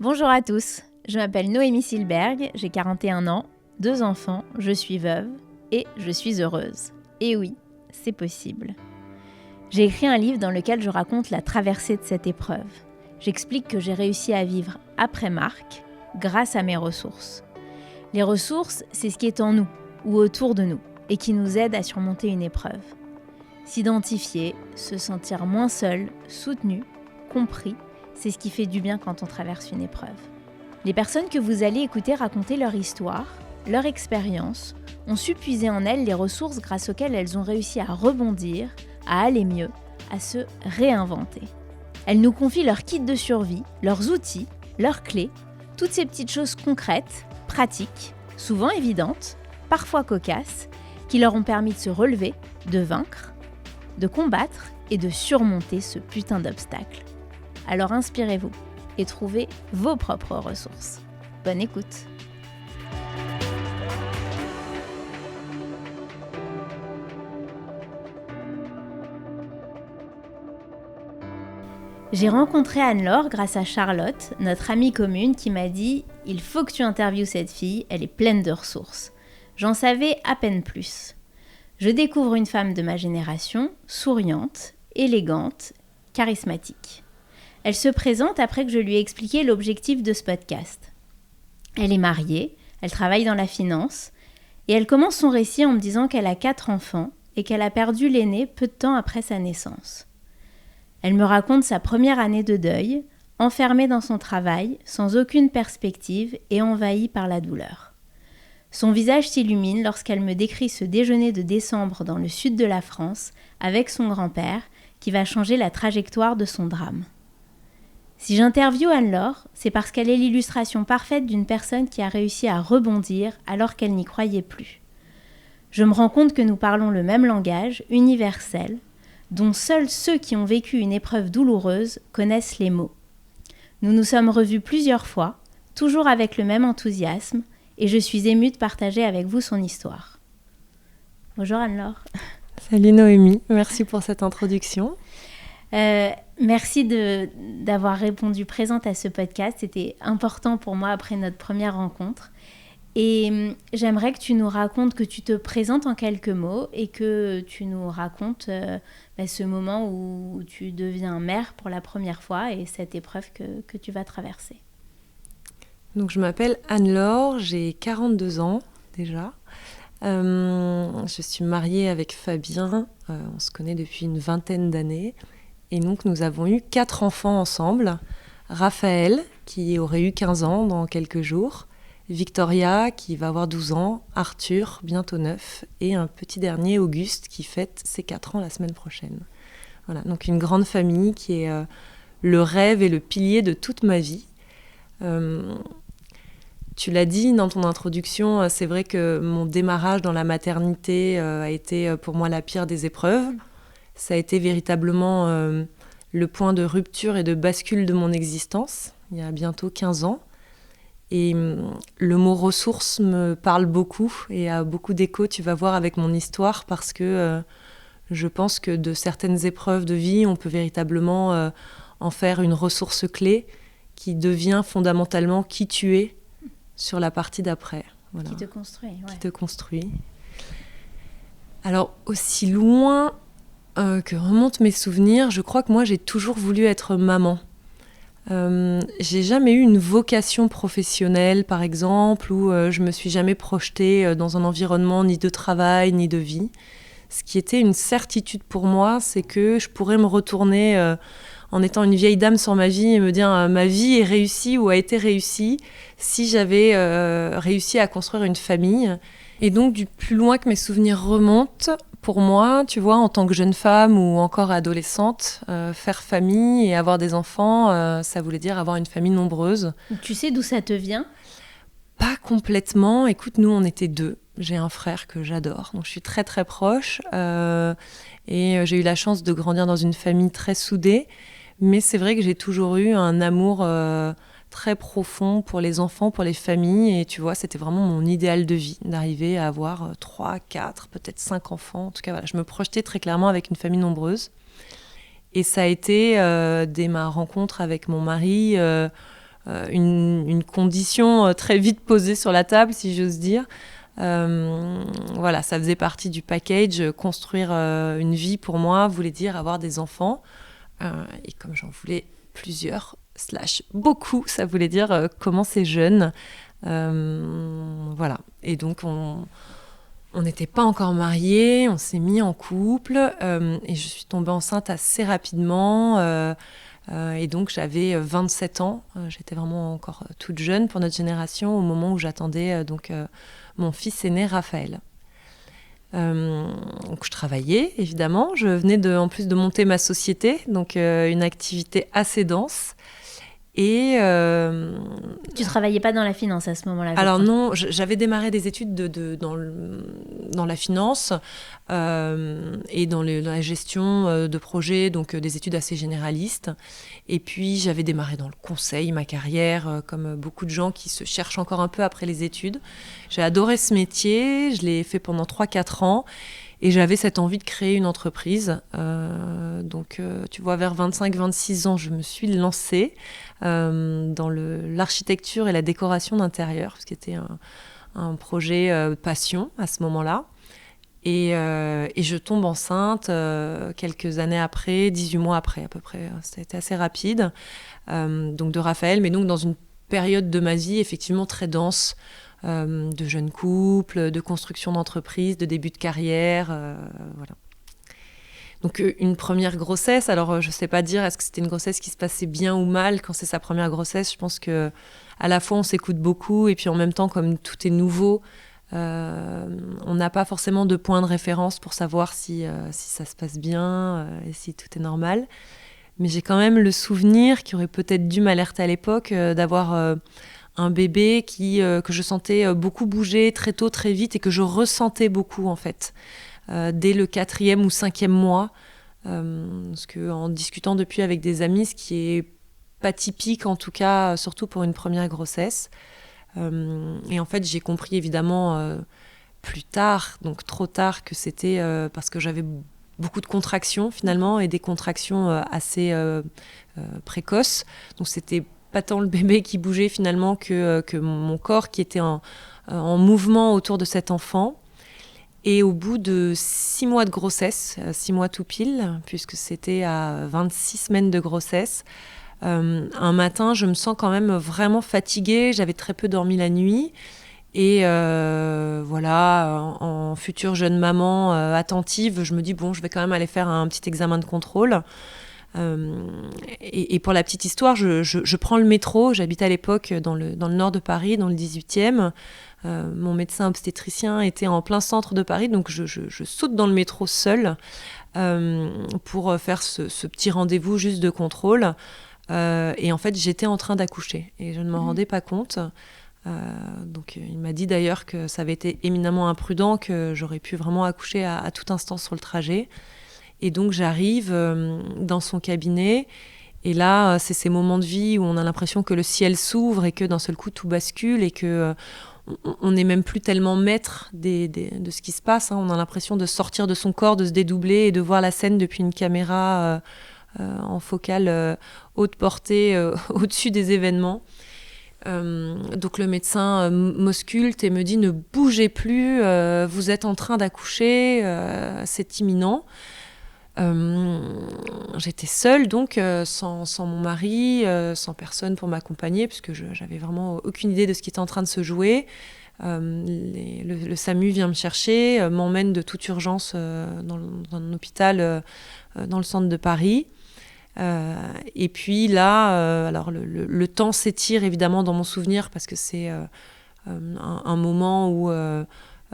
Bonjour à tous, je m'appelle Noémie Silberg, j'ai 41 ans, 2 enfants, je suis veuve et je suis heureuse. Et oui, c'est possible. J'ai écrit un livre dans lequel je raconte la traversée de cette épreuve. J'explique que j'ai réussi à vivre après Marc grâce à mes ressources. Les ressources, c'est ce qui est en nous ou autour de nous et qui nous aide à surmonter une épreuve. S'identifier, se sentir moins seul, soutenu, compris, c'est ce qui fait du bien quand on traverse une épreuve. Les personnes que vous allez écouter raconter leur histoire, leur expérience, ont su puiser en elles les ressources grâce auxquelles elles ont réussi à rebondir, à aller mieux, à se réinventer. Elles nous confient leur kit de survie, leurs outils, leurs clés, toutes ces petites choses concrètes, pratiques, souvent évidentes, parfois cocasses, qui leur ont permis de se relever, de vaincre, de combattre et de surmonter ce putain d'obstacle. Alors inspirez-vous et trouvez vos propres ressources. Bonne écoute. J'ai rencontré Anne-Laure grâce à Charlotte, notre amie commune, qui m'a dit « Il faut que tu interviewes cette fille, elle est pleine de ressources ». J'en savais à peine plus. Je découvre une femme de ma génération, souriante, élégante, charismatique. Elle se présente après que je lui ai expliqué l'objectif de ce podcast. Elle est mariée, elle travaille dans la finance, et elle commence son récit en me disant qu'elle a 4 enfants et qu'elle a perdu l'aîné peu de temps après sa naissance. Elle me raconte sa première année de deuil, enfermée dans son travail, sans aucune perspective et envahie par la douleur. Son visage s'illumine lorsqu'elle me décrit ce déjeuner de décembre dans le sud de la France avec son grand-père qui va changer la trajectoire de son drame. Si j'interviewe Anne-Laure, c'est parce qu'elle est l'illustration parfaite d'une personne qui a réussi à rebondir alors qu'elle n'y croyait plus. Je me rends compte que nous parlons le même langage, universel, dont seuls ceux qui ont vécu une épreuve douloureuse connaissent les mots. Nous nous sommes revus plusieurs fois, toujours avec le même enthousiasme, et je suis émue de partager avec vous son histoire. Bonjour Anne-Laure. Salut Noémie, merci pour cette introduction. Merci d'avoir répondu présente à ce podcast. C'était important pour moi après notre première rencontre. Et j'aimerais que tu nous racontes, que tu te présentes en quelques mots et que tu nous racontes ce moment où tu deviens mère pour la première fois et cette épreuve que tu vas traverser. Donc je m'appelle Anne-Laure, j'ai 42 ans déjà. Je suis mariée avec Fabien, on se connaît depuis une vingtaine d'années. Et donc, nous avons eu 4 enfants ensemble. Raphaël, qui aurait eu 15 ans dans quelques jours. Victoria, qui va avoir 12 ans. Arthur, bientôt 9. Et un petit dernier, Auguste, qui fête ses 4 ans la semaine prochaine. Voilà, donc une grande famille qui est le rêve et le pilier de toute ma vie. Tu l'as dit dans ton introduction, c'est vrai que mon démarrage dans la maternité a été pour moi la pire des épreuves. Ça a été véritablement le point de rupture et de bascule de mon existence, il y a bientôt 15 ans. Et le mot ressources me parle beaucoup et a beaucoup d'écho, tu vas voir, avec mon histoire, parce que je pense que de certaines épreuves de vie, on peut véritablement en faire une ressource clé qui devient fondamentalement qui tu es sur la partie d'après. Voilà. Qui te construit. Ouais. Qui te construit. Alors, aussi loin que remontent mes souvenirs, je crois que moi j'ai toujours voulu être maman. J'ai jamais eu une vocation professionnelle par exemple, ou je me suis jamais projetée dans un environnement ni de travail ni de vie. Ce qui était une certitude pour moi, c'est que je pourrais me retourner en étant une vieille dame sur ma vie et me dire ma vie est réussie ou a été réussie si j'avais réussi à construire une famille. Et donc du plus loin que mes souvenirs remontent, pour moi, tu vois, en tant que jeune femme ou encore adolescente, faire famille et avoir des enfants, ça voulait dire avoir une famille nombreuse. Tu sais d'où ça te vient ? Pas complètement. Écoute, nous, on était 2. J'ai un frère que j'adore, donc je suis très très proche. Et j'ai eu la chance de grandir dans une famille très soudée. Mais c'est vrai que j'ai toujours eu un amour très profond pour les enfants, pour les familles. Et tu vois, c'était vraiment mon idéal de vie, d'arriver à avoir 3, 4, peut-être 5 enfants. En tout cas, voilà, je me projetais très clairement avec une famille nombreuse. Et ça a été, dès ma rencontre avec mon mari, une condition très vite posée sur la table, si j'ose dire. Voilà, ça faisait partie du package. Construire une vie pour moi voulait dire avoir des enfants. Et comme j'en voulais plusieurs, beaucoup, ça voulait dire commencer jeune. Voilà. Et donc, on n'était pas encore mariés, on s'est mis en couple et je suis tombée enceinte assez rapidement. Et donc, j'avais 27 ans. J'étais vraiment encore toute jeune pour notre génération au moment où j'attendais mon fils aîné, Raphaël. Donc je travaillais évidemment, je venais en plus de monter ma société, donc une activité assez dense. Et tu travaillais pas dans la finance à ce moment-là? Alors non, j'avais démarré des études dans la finance et dans la gestion de projets, donc des études assez généralistes. Et puis j'avais démarré dans le conseil, ma carrière, comme beaucoup de gens qui se cherchent encore un peu après les études. J'ai adoré ce métier, je l'ai fait pendant 3-4 ans. Et j'avais cette envie de créer une entreprise. Donc, tu vois, vers 25-26 ans, je me suis lancée dans l'architecture et la décoration d'intérieur, ce qui était un projet passion à ce moment-là. Et je tombe enceinte quelques années après, 18 mois après à peu près. C'était assez rapide. Donc de Raphaël, mais donc dans une période de ma vie effectivement très dense. De jeunes couples, de construction d'entreprise, de début de carrière, voilà. Donc une première grossesse, alors je ne sais pas dire est-ce que c'était une grossesse qui se passait bien ou mal quand c'est sa première grossesse. Je pense que à la fois on s'écoute beaucoup et puis en même temps comme tout est nouveau, on n'a pas forcément de point de référence pour savoir si ça se passe bien et si tout est normal. Mais j'ai quand même le souvenir qui aurait peut-être dû m'alerter à l'époque d'avoir un bébé que je sentais beaucoup bouger très tôt, très vite, et que je ressentais beaucoup, en fait, dès le 4e ou 5e mois. Parce qu'en discutant depuis avec des amis, ce qui est pas typique, en tout cas, surtout pour une première grossesse. Et en fait, j'ai compris, évidemment, plus tard, donc trop tard, que c'était parce que j'avais beaucoup de contractions, finalement, et des contractions assez précoces. Donc, c'était pas tant le bébé qui bougeait finalement que mon corps qui était en mouvement autour de cet enfant. Et au bout de 6 mois de grossesse, 6 mois tout pile, puisque c'était à 26 semaines de grossesse, un matin, je me sens quand même vraiment fatiguée. J'avais très peu dormi la nuit. Et voilà, en future jeune maman attentive, je me dis, bon, je vais quand même aller faire un petit examen de contrôle. Et pour la petite histoire, je prends le métro. J'habitais à l'époque dans le nord de Paris, dans le 18e. Mon médecin obstétricien était en plein centre de Paris, donc je saute dans le métro seule pour faire ce petit rendez-vous juste de contrôle. Et en fait, j'étais en train d'accoucher et je ne m'en rendais pas compte. Donc il m'a dit d'ailleurs que ça avait été éminemment imprudent, que j'aurais pu vraiment accoucher à tout instant sur le trajet. Et donc j'arrive dans son cabinet et là c'est ces moments de vie où on a l'impression que le ciel s'ouvre et que d'un seul coup tout bascule et que on n'est même plus tellement maître de ce qui se passe, hein. On a l'impression de sortir de son corps, de se dédoubler et de voir la scène depuis une caméra en focale haute portée au-dessus des événements. Donc le médecin m'ausculte et me dit ne bougez plus, vous êtes en train d'accoucher, c'est imminent. J'étais seule donc sans mon mari, sans personne pour m'accompagner puisque j'avais vraiment aucune idée de ce qui était en train de se jouer. Le SAMU vient me chercher, m'emmène de toute urgence dans un hôpital dans le centre de Paris. Et puis là, alors le temps s'étire évidemment dans mon souvenir parce que c'est un moment où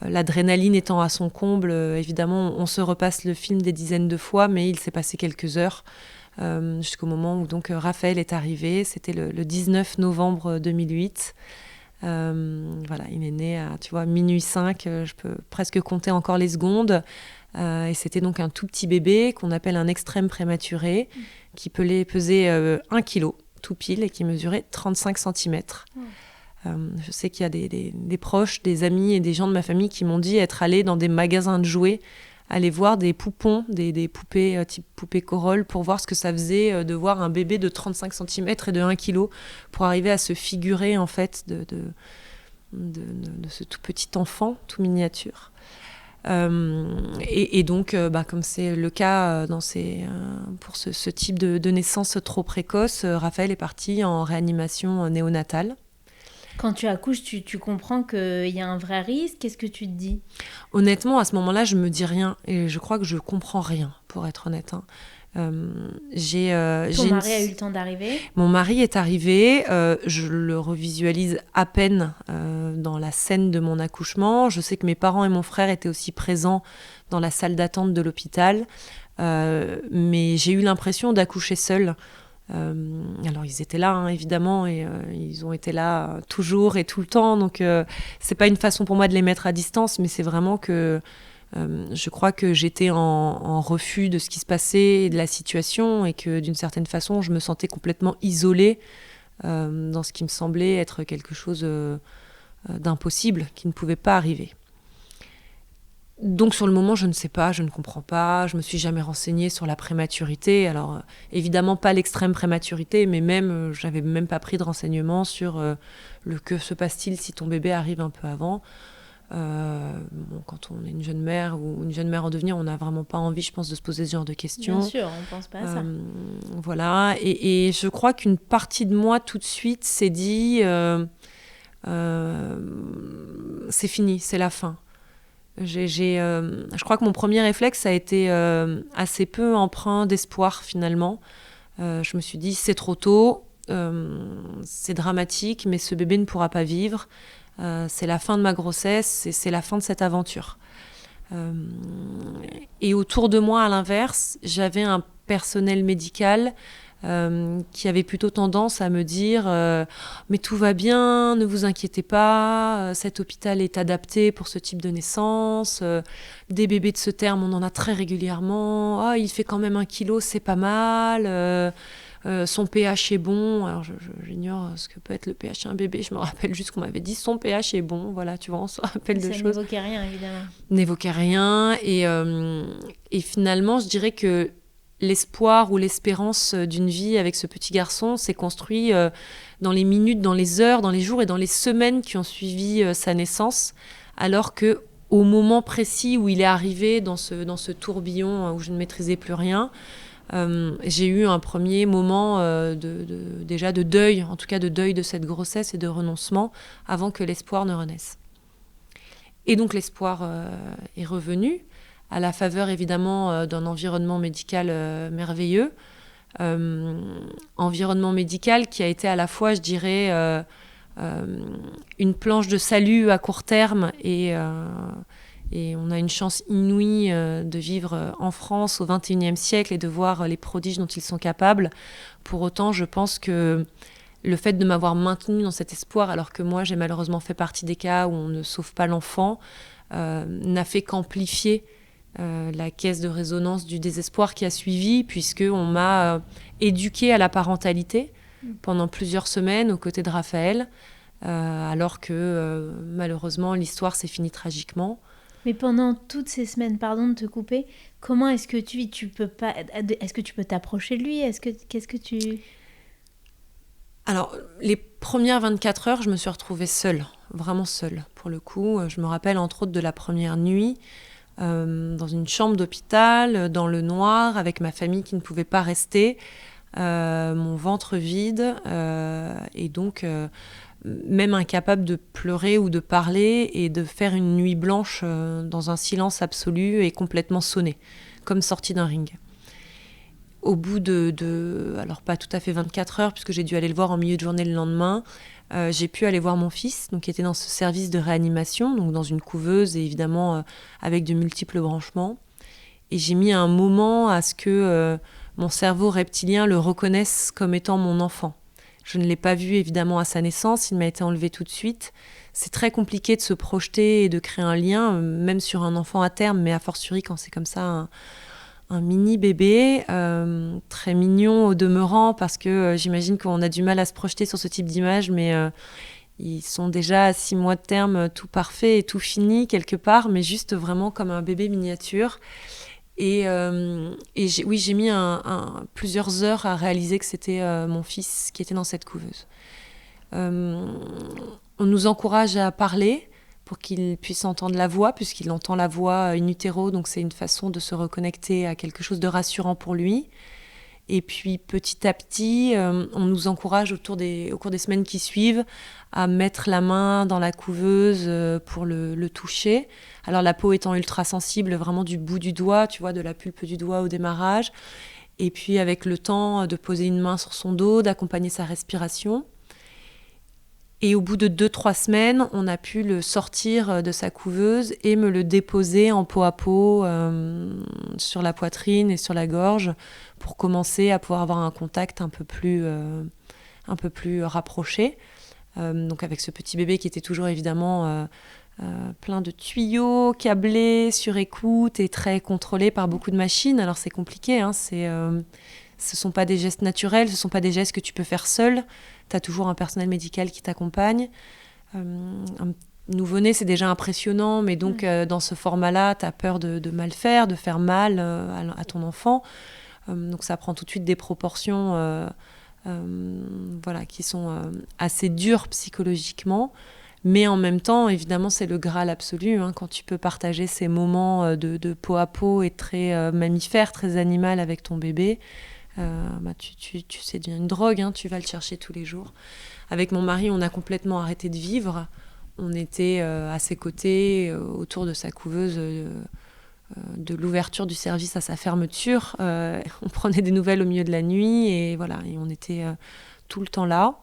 l'adrénaline étant à son comble, évidemment on se repasse le film des dizaines de fois, mais il s'est passé quelques heures jusqu'au moment où donc Raphaël est arrivé. C'était le 19 novembre 2008. Voilà, il est né à minuit 5, je peux presque compter encore les secondes. Et c'était donc un tout petit bébé qu'on appelle un extrême prématuré, qui peut peser 1 kg tout pile et qui mesurait 35 cm. Je sais qu'il y a des proches, des amis et des gens de ma famille qui m'ont dit être allés dans des magasins de jouets aller voir des poupons, des poupées type poupée Corolle, pour voir ce que ça faisait de voir un bébé de 35 cm et de 1 kg, pour arriver à se figurer en fait de ce tout petit enfant, tout miniature. Et donc, comme c'est le cas pour ce type de naissance trop précoce, Raphaël est parti en réanimation néonatale. Quand tu accouches, tu comprends qu'il y a un vrai risque. Qu'est-ce que tu te dis ? Honnêtement, à ce moment-là, je me dis rien. Et je crois que je comprends rien, pour être honnête. Ton mari a eu le temps d'arriver ? Mon mari est arrivé. Je le revisualise à peine dans la scène de mon accouchement. Je sais que mes parents et mon frère étaient aussi présents dans la salle d'attente de l'hôpital. Mais j'ai eu l'impression d'accoucher seule. Alors ils étaient là évidemment et ils ont été là toujours et tout le temps, donc c'est pas une façon pour moi de les mettre à distance, mais c'est vraiment que je crois que j'étais en refus de ce qui se passait et de la situation, et que d'une certaine façon je me sentais complètement isolée dans ce qui me semblait être quelque chose d'impossible, qui ne pouvait pas arriver. Donc sur le moment, je ne sais pas, je ne comprends pas, je me suis jamais renseignée sur la prématurité. Alors évidemment pas l'extrême prématurité, mais même j'avais même pas pris de renseignements sur le que se passe-t-il si ton bébé arrive un peu avant. Quand on est une jeune mère ou une jeune mère en devenir, on n'a vraiment pas envie, je pense, de se poser ce genre de questions. Bien sûr, on pense pas à ça. Voilà, et je crois qu'une partie de moi tout de suite s'est dit c'est fini, c'est la fin. Je crois que mon premier réflexe a été assez peu empreint d'espoir finalement. Je me suis dit c'est trop tôt, c'est dramatique, mais ce bébé ne pourra pas vivre. C'est la fin de ma grossesse et c'est la fin de cette aventure. Et autour de moi, à l'inverse, j'avais un personnel médical qui avait plutôt tendance à me dire mais tout va bien, ne vous inquiétez pas, cet hôpital est adapté pour ce type de naissance, des bébés de ce terme on en a très régulièrement, il fait quand même 1 kilo, c'est pas mal, son pH est bon. Alors j'ignore ce que peut être le pH d'un bébé, je me rappelle juste qu'on m'avait dit son pH est bon, voilà, tu vois, on se rappelle de choses. Ça n'évoquait rien évidemment. N'évoquait rien, et finalement je dirais que l'espoir ou l'espérance d'une vie avec ce petit garçon s'est construit dans les minutes, dans les heures, dans les jours et dans les semaines qui ont suivi sa naissance, alors que au moment précis où il est arrivé dans ce tourbillon où je ne maîtrisais plus rien, j'ai eu un premier moment déjà de deuil, en tout cas de deuil de cette grossesse et de renoncement, avant que l'espoir ne renaisse. Et donc l'espoir est revenu, à la faveur évidemment d'un environnement médical merveilleux. Environnement médical qui a été à la fois, je dirais, une planche de salut à court terme, et on a une chance inouïe de vivre en France au XXIe siècle et de voir les prodiges dont ils sont capables. Pour autant, je pense que le fait de m'avoir maintenue dans cet espoir, alors que moi j'ai malheureusement fait partie des cas où on ne sauve pas l'enfant, n'a fait qu'amplifier la caisse de résonance du désespoir qui a suivi, puisqu'on m'a éduquée à la parentalité pendant plusieurs semaines aux côtés de Raphaël, alors que malheureusement l'histoire s'est finie tragiquement. Mais pendant toutes ces semaines, pardon de te couper, comment est-ce que tu peux pas, est-ce que tu peux t'approcher de lui, qu'est-ce que tu... Alors, les premières 24 heures, je me suis retrouvée seule, vraiment seule. Pour le coup, je me rappelle entre autres de la première nuit, dans une chambre d'hôpital, dans le noir, avec ma famille qui ne pouvait pas rester, mon ventre vide, et donc même incapable de pleurer ou de parler, et de faire une nuit blanche dans un silence absolu et complètement sonné, comme sortie d'un ring. Au bout alors pas tout à fait 24 heures, puisque j'ai dû aller le voir en milieu de journée le lendemain, j'ai pu aller voir mon fils, donc, qui était dans ce service de réanimation, donc dans une couveuse, et évidemment avec de multiples branchements. Et j'ai mis un moment à ce que mon cerveau reptilien le reconnaisse comme étant mon enfant. Je ne l'ai pas vu évidemment à sa naissance, il m'a été enlevé tout de suite. C'est très compliqué de se projeter et de créer un lien, même sur un enfant à terme, mais a fortiori quand c'est comme ça un mini bébé, très mignon au demeurant, parce que j'imagine qu'on a du mal à se projeter sur ce type d'image, mais Ils sont déjà à 6 mois de terme, tout parfait et tout fini quelque part, mais juste vraiment comme un bébé miniature. Et j'ai mis plusieurs heures à réaliser que c'était mon fils qui était dans cette couveuse. On nous encourage à parler pour qu'il puisse entendre la voix, puisqu'il entend la voix in utero, donc c'est une façon de se reconnecter à quelque chose de rassurant pour lui. Et puis petit à petit, on nous encourage au cours des semaines qui suivent à mettre la main dans la couveuse pour le toucher. Alors la peau étant ultra sensible, vraiment du bout du doigt, tu vois, de la pulpe du doigt au démarrage. Et puis avec le temps de poser une main sur son dos, d'accompagner sa respiration. Et au bout de 2-3 semaines, on a pu le sortir de sa couveuse et me le déposer en peau à peau sur la poitrine et sur la gorge pour commencer à pouvoir avoir un contact un peu plus rapproché. Donc avec ce petit bébé qui était toujours évidemment plein de tuyaux, câblé, sur écoute et très contrôlé par beaucoup de machines. Alors c'est compliqué, hein, ce ne sont pas des gestes naturels, ce ne sont pas des gestes que tu peux faire seul. Tu as toujours un personnel médical qui t'accompagne. Un nouveau-né, c'est déjà impressionnant, mais donc dans ce format-là, tu as peur de mal faire, de faire mal à ton enfant. Donc ça prend tout de suite des proportions qui sont assez dures psychologiquement. Mais en même temps, évidemment, c'est le Graal absolu, hein, quand tu peux partager ces moments de peau à peau et très mammifère, très animal avec ton bébé. C'est devenu une drogue, hein, tu vas le chercher tous les jours. Avec mon mari, on a complètement arrêté de vivre. On était à ses côtés, autour de sa couveuse, de l'ouverture du service à sa fermeture. On prenait des nouvelles au milieu de la nuit et voilà, et on était tout le temps là.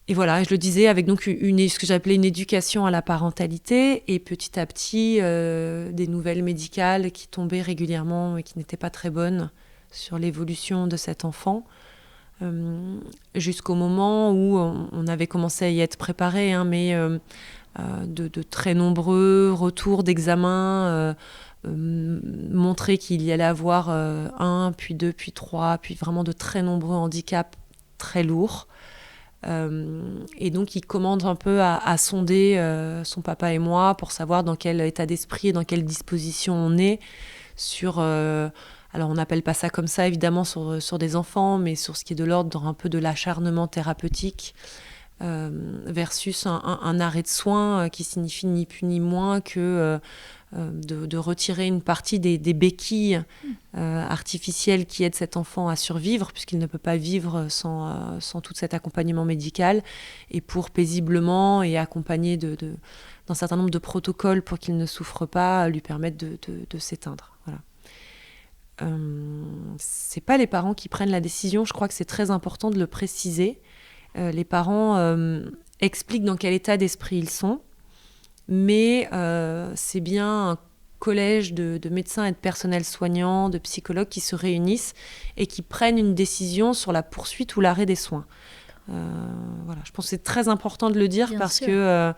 Et voilà, je le disais, avec donc ce que j'appelais une éducation à la parentalité, et petit à petit, des nouvelles médicales qui tombaient régulièrement et qui n'étaient pas très bonnes sur l'évolution de cet enfant, jusqu'au moment où on avait commencé à y être préparé, hein, mais de très nombreux retours d'examens montraient qu'il y allait avoir 1, puis 2, puis 3, puis vraiment de très nombreux handicaps très lourds. Et donc il commande un peu à sonder son papa et moi pour savoir dans quel état d'esprit et dans quelle disposition on est sur... alors on n'appelle pas ça comme ça évidemment sur des enfants, mais sur ce qui est de l'ordre un peu de l'acharnement thérapeutique versus un arrêt de soins qui signifie ni plus ni moins que de retirer une partie des béquilles artificielles qui aident cet enfant à survivre, puisqu'il ne peut pas vivre sans tout cet accompagnement médical, et pour paisiblement et accompagné d'un certain nombre de protocoles pour qu'il ne souffre pas, lui permettre de s'éteindre. Voilà. C'est pas les parents qui prennent la décision, je crois que c'est très important de le préciser. Les parents expliquent dans quel état d'esprit ils sont, mais c'est bien un collège de médecins et de personnel soignant, de psychologues qui se réunissent et qui prennent une décision sur la poursuite ou l'arrêt des soins. Voilà, je pense que c'est très important de le dire, bien parce sûr. Que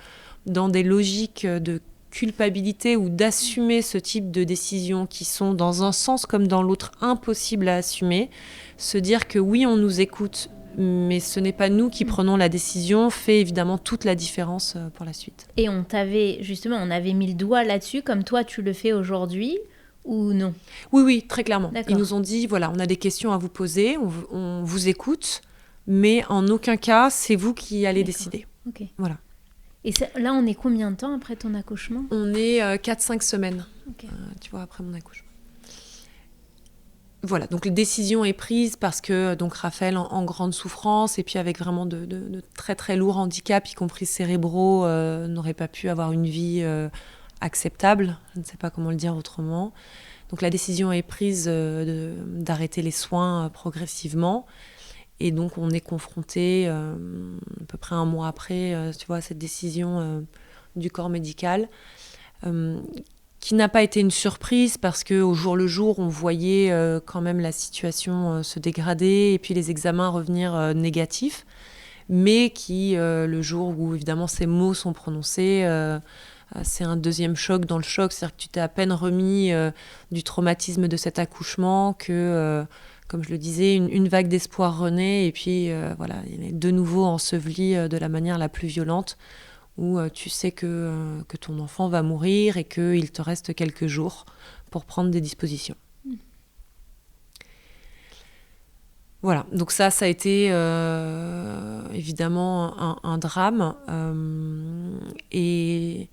dans des logiques de culpabilité ou d'assumer ce type de décisions qui sont dans un sens comme dans l'autre impossibles à assumer, se dire que oui, on nous écoute, mais ce n'est pas nous qui prenons la décision, fait évidemment toute la différence pour la suite. Et on avait mis le doigt là-dessus, comme toi tu le fais aujourd'hui, ou non ? Oui, très clairement. D'accord. Ils nous ont dit, voilà, on a des questions à vous poser, on vous écoute, mais en aucun cas, c'est vous qui allez décider. Okay. Voilà. Et là, on est combien de temps après ton accouchement ? On est 4-5 semaines, okay. Tu vois, après mon accouchement. Voilà, donc la décision est prise parce que donc Raphaël en grande souffrance et puis avec vraiment de très très lourds handicaps, y compris cérébraux, n'aurait pas pu avoir une vie acceptable. Je ne sais pas comment le dire autrement. Donc la décision est prise d'arrêter les soins progressivement. Et donc on est confronté à peu près un mois après, tu vois, à cette décision du corps médical. Qui n'a pas été une surprise parce qu'au jour le jour, on voyait quand même la situation se dégrader et puis les examens revenir négatifs, mais qui, le jour où évidemment ces mots sont prononcés, c'est un deuxième choc dans le choc, c'est-à-dire que tu t'es à peine remis du traumatisme de cet accouchement que comme je le disais, une vague d'espoir renaît et puis voilà, il est de nouveau enseveli de la manière la plus violente où tu sais que ton enfant va mourir et qu'il te reste quelques jours pour prendre des dispositions. Voilà, donc ça a été évidemment un drame. Et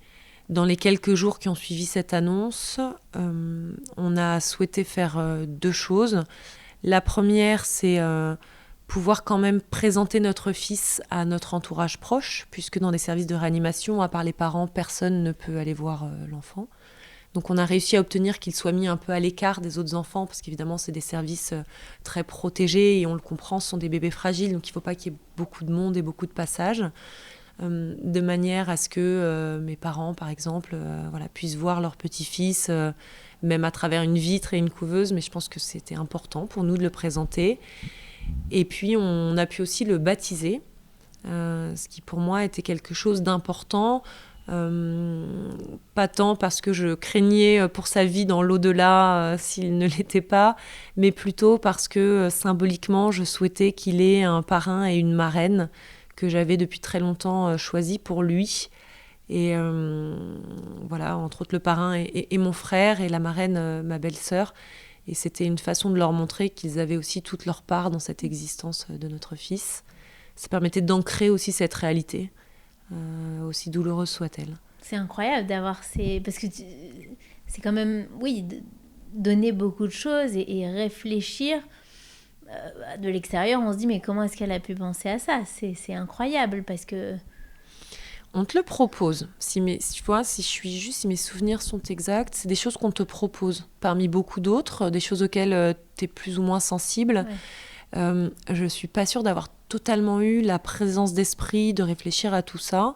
dans les quelques jours qui ont suivi cette annonce, on a souhaité faire 2 choses. La première, c'est pouvoir quand même présenter notre fils à notre entourage proche, puisque dans les services de réanimation, à part les parents, personne ne peut aller voir l'enfant. Donc on a réussi à obtenir qu'il soit mis un peu à l'écart des autres enfants, parce qu'évidemment c'est des services très protégés, et on le comprend, ce sont des bébés fragiles, donc il ne faut pas qu'il y ait beaucoup de monde et beaucoup de passages, de manière à ce que mes parents, par exemple, puissent voir leur petit-fils, même à travers une vitre et une couveuse, mais je pense que c'était important pour nous de le présenter. Et puis on a pu aussi le baptiser, ce qui pour moi était quelque chose d'important, pas tant parce que je craignais pour sa vie dans l'au-delà s'il ne l'était pas, mais plutôt parce que symboliquement je souhaitais qu'il ait un parrain et une marraine que j'avais depuis très longtemps choisi pour lui. Et voilà, entre autres le parrain et mon frère, et la marraine ma belle-sœur. Et c'était une façon de leur montrer qu'ils avaient aussi toute leur part dans cette existence de notre fils. Ça permettait d'ancrer aussi cette réalité, aussi douloureuse soit-elle. C'est incroyable d'avoir ces... Parce que c'est quand même, oui, donner beaucoup de choses et réfléchir. De l'extérieur, on se dit, mais comment est-ce qu'elle a pu penser à ça ? C'est incroyable, parce que... On te le propose. Si mes souvenirs sont exacts, c'est des choses qu'on te propose. Parmi beaucoup d'autres, des choses auxquelles tu es plus ou moins sensible. Ouais. Je ne suis pas sûre d'avoir totalement eu la présence d'esprit de réfléchir à tout ça.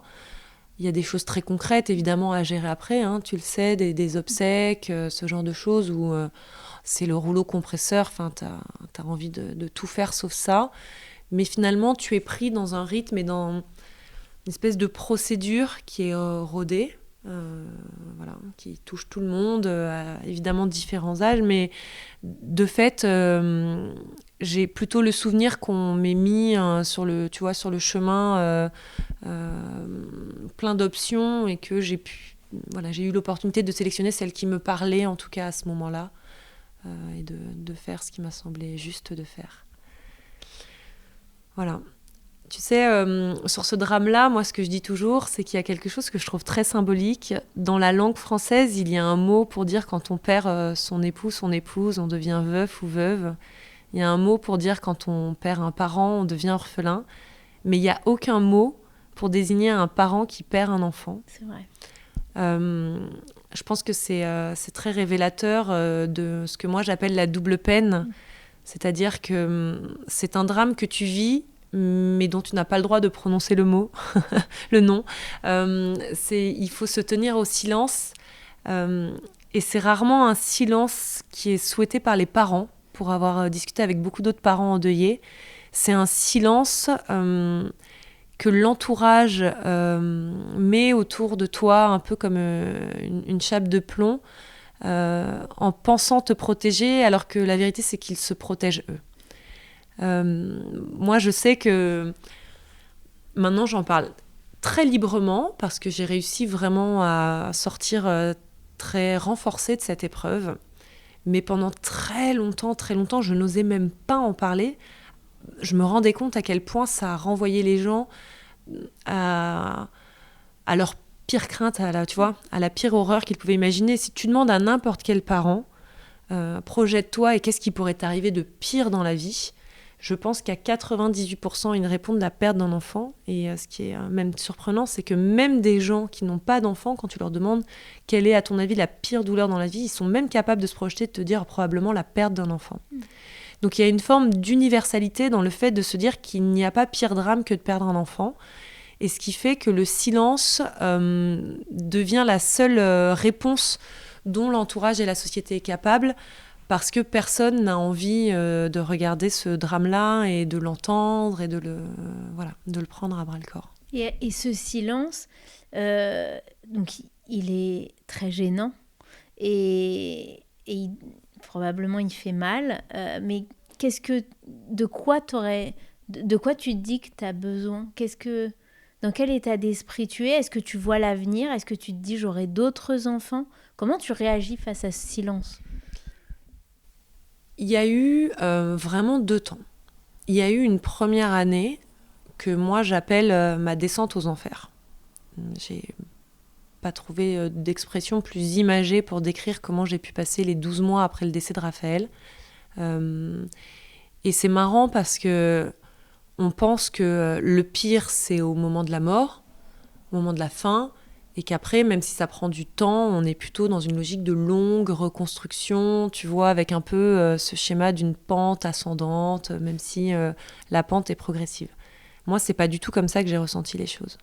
Il y a des choses très concrètes, évidemment, à gérer après. Hein, tu le sais, des obsèques, ce genre de choses où c'est le rouleau compresseur. Enfin, tu as envie de tout faire sauf ça. Mais finalement, tu es pris dans un rythme et dans une espèce de procédure qui est rodée, qui touche tout le monde, à évidemment différents âges. Mais de fait... j'ai plutôt le souvenir qu'on m'ait mis sur le chemin plein d'options, et que j'ai eu l'opportunité de sélectionner celle qui me parlait, en tout cas à ce moment-là, et de faire ce qui m'a semblé juste de faire. Voilà. Tu sais, sur ce drame-là, moi, ce que je dis toujours, c'est qu'il y a quelque chose que je trouve très symbolique. Dans la langue française, il y a un mot pour dire quand on perd son époux, son épouse, on devient veuf ou veuve. Il y a un mot pour dire quand on perd un parent, on devient orphelin. Mais il n'y a aucun mot pour désigner un parent qui perd un enfant. C'est vrai. Je pense que c'est très révélateur de ce que moi j'appelle la double peine. C'est-à-dire que c'est un drame que tu vis, mais dont tu n'as pas le droit de prononcer le mot, le nom. Il faut se tenir au silence. Et c'est rarement un silence qui est souhaité par les parents, pour avoir discuté avec beaucoup d'autres parents endeuillés. C'est un silence que l'entourage met autour de toi, un peu comme une chape de plomb, en pensant te protéger, alors que la vérité, c'est qu'ils se protègent eux. Moi, je sais que maintenant, j'en parle très librement, parce que j'ai réussi vraiment à sortir très renforcée de cette épreuve. Mais pendant très longtemps, je n'osais même pas en parler. Je me rendais compte à quel point ça a renvoyé les gens à leur pire crainte, à la pire horreur qu'ils pouvaient imaginer. Si tu demandes à n'importe quel parent, projette-toi et qu'est-ce qui pourrait t'arriver de pire dans la vie, je pense qu'à 98%, ils répondent la perte d'un enfant. Et ce qui est même surprenant, c'est que même des gens qui n'ont pas d'enfant, quand tu leur demandes quelle est, à ton avis, la pire douleur dans la vie, ils sont même capables de se projeter, de te dire probablement la perte d'un enfant. Donc il y a une forme d'universalité dans le fait de se dire qu'il n'y a pas pire drame que de perdre un enfant. Et ce qui fait que le silence devient la seule réponse dont l'entourage et la société est capable, parce que personne n'a envie de regarder ce drame-là et de l'entendre et de le prendre à bras-le-corps. Et ce silence, donc il est très gênant et probablement il fait mal, mais de quoi tu te dis que tu as besoin? Dans quel état d'esprit tu es? Est-ce que tu vois l'avenir? Est-ce que tu te dis j'aurai d'autres enfants? Comment tu réagis face à ce silence? Il y a eu vraiment 2 temps. Il y a eu une première année que moi j'appelle ma descente aux enfers. J'ai pas trouvé d'expression plus imagée pour décrire comment j'ai pu passer les 12 mois après le décès de Raphaël. Et c'est marrant parce que on pense que le pire, c'est au moment de la mort, au moment de la fin, et qu'après, même si ça prend du temps, on est plutôt dans une logique de longue reconstruction, tu vois, avec un peu ce schéma d'une pente ascendante, même si la pente est progressive. Moi, c'est pas du tout comme ça que j'ai ressenti les choses.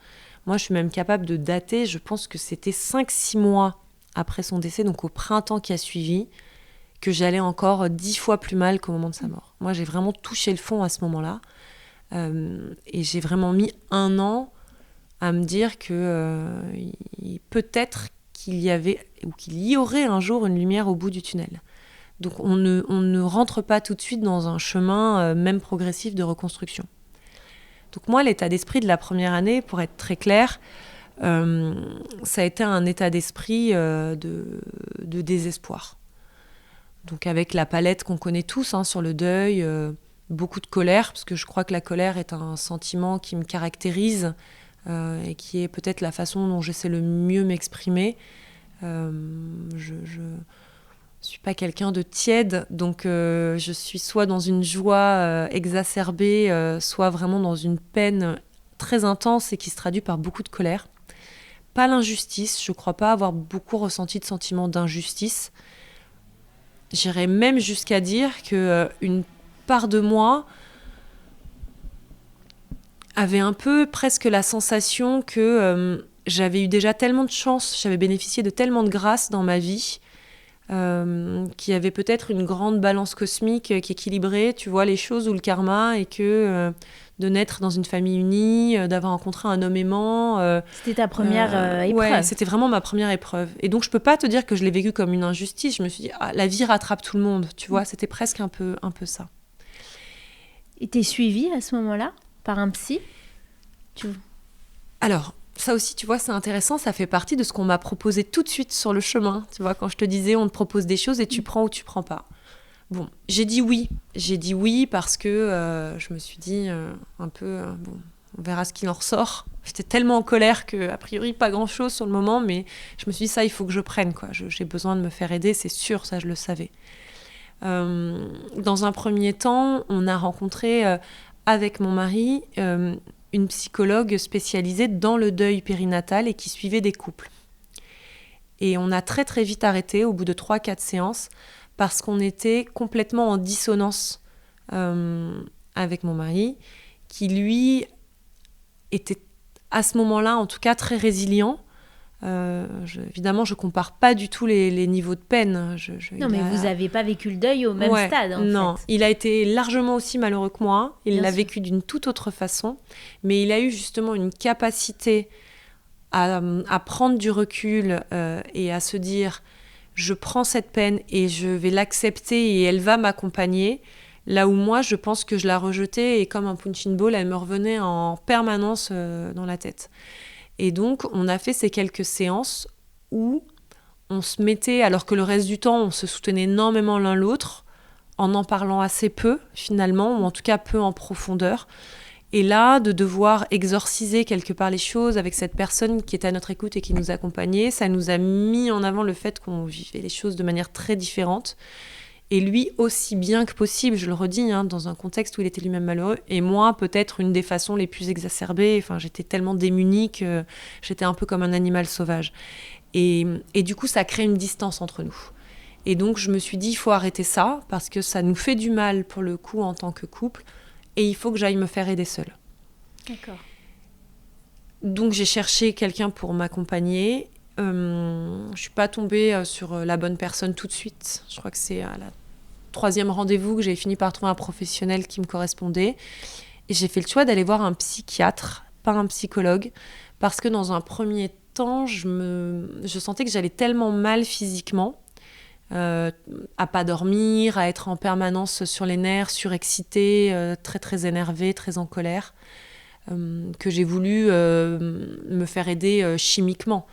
Moi, je suis même capable de dater, je pense que c'était 5-6 mois après son décès, donc au printemps qui a suivi, que j'allais encore 10 fois plus mal qu'au moment de sa mort. Moi, j'ai vraiment touché le fond à ce moment-là. Et j'ai vraiment mis 1 an à me dire que peut-être qu'il y aurait un jour une lumière au bout du tunnel. Donc on ne rentre pas tout de suite dans un chemin même progressif de reconstruction. Donc moi, l'état d'esprit de la première année, pour être très clair, ça a été un état d'esprit de désespoir. Donc avec la palette qu'on connaît tous sur le deuil, beaucoup de colère, parce que je crois que la colère est un sentiment qui me caractérise et qui est peut-être la façon dont je sais le mieux m'exprimer. Je suis pas quelqu'un de tiède, donc je suis soit dans une joie exacerbée, soit vraiment dans une peine très intense et qui se traduit par beaucoup de colère. Pas l'injustice, je crois pas avoir beaucoup ressenti de sentiment d'injustice. J'irais même jusqu'à dire qu'une part de moi avait un peu presque la sensation que j'avais eu déjà tellement de chance, j'avais bénéficié de tellement de grâce dans ma vie, qu'il y avait peut-être une grande balance cosmique qui équilibrait, tu vois, les choses ou le karma, et que de naître dans une famille unie, d'avoir rencontré un homme aimant... c'était ta première épreuve. Ouais, c'était vraiment ma première épreuve. Et donc je peux pas te dire que je l'ai vécu comme une injustice, je me suis dit, la vie rattrape tout le monde, tu vois, c'était presque un peu ça. Et t'es suivie à ce moment-là par un psy? Alors, ça aussi, tu vois, c'est intéressant, ça fait partie de ce qu'on m'a proposé tout de suite sur le chemin. Tu vois, quand je te disais, on te propose des choses et tu prends ou tu prends pas. Bon, j'ai dit oui. J'ai dit oui parce que je me suis dit un peu, bon, on verra ce qu'il en ressort. J'étais tellement en colère qu'a priori, pas grand-chose sur le moment, mais je me suis dit, ça, il faut que je prenne, quoi. J'ai besoin de me faire aider, c'est sûr, ça, je le savais. Dans un premier temps, on a rencontré avec mon mari une psychologue spécialisée dans le deuil périnatal et qui suivait des couples. Et on a très très vite arrêté au bout de 3-4 séances parce qu'on était complètement en dissonance avec mon mari, qui lui était à ce moment-là en tout cas très résilient. Évidemment, je compare pas du tout les niveaux de peine. Non, mais vous n'avez pas vécu le deuil au même stade, en fait. Non, il a été largement aussi malheureux que moi. Il l'a vécu d'une toute autre façon. Mais il a eu justement une capacité à prendre du recul et à se dire « je prends cette peine et je vais l'accepter et elle va m'accompagner ». Là où moi, je pense que je la rejetais et comme un punching ball, elle me revenait en permanence dans la tête. Et donc, on a fait ces quelques séances où on se mettait, alors que le reste du temps, on se soutenait énormément l'un l'autre, en parlant assez peu, finalement, ou en tout cas peu en profondeur. Et là, de devoir exorciser quelque part les choses avec cette personne qui était à notre écoute et qui nous accompagnait, ça nous a mis en avant le fait qu'on vivait les choses de manière très différente. Et lui, aussi bien que possible, je le redis, dans un contexte où il était lui-même malheureux, et moi, peut-être une des façons les plus exacerbées. Enfin, j'étais tellement démunie que j'étais un peu comme un animal sauvage. Et du coup, ça crée une distance entre nous. Et donc, je me suis dit, il faut arrêter ça, parce que ça nous fait du mal, pour le coup, en tant que couple, et il faut que j'aille me faire aider seule. D'accord. Donc, j'ai cherché quelqu'un pour m'accompagner. Je suis pas tombée sur la bonne personne tout de suite. Je crois que c'est à la 3e rendez-vous que j'ai fini par trouver un professionnel qui me correspondait. Et j'ai fait le choix d'aller voir un psychiatre, pas un psychologue, parce que dans un premier temps, je sentais que j'allais tellement mal physiquement à pas dormir, à être en permanence sur les nerfs, surexcitée, très très énervée, très en colère. Que j'ai voulu me faire aider chimiquement,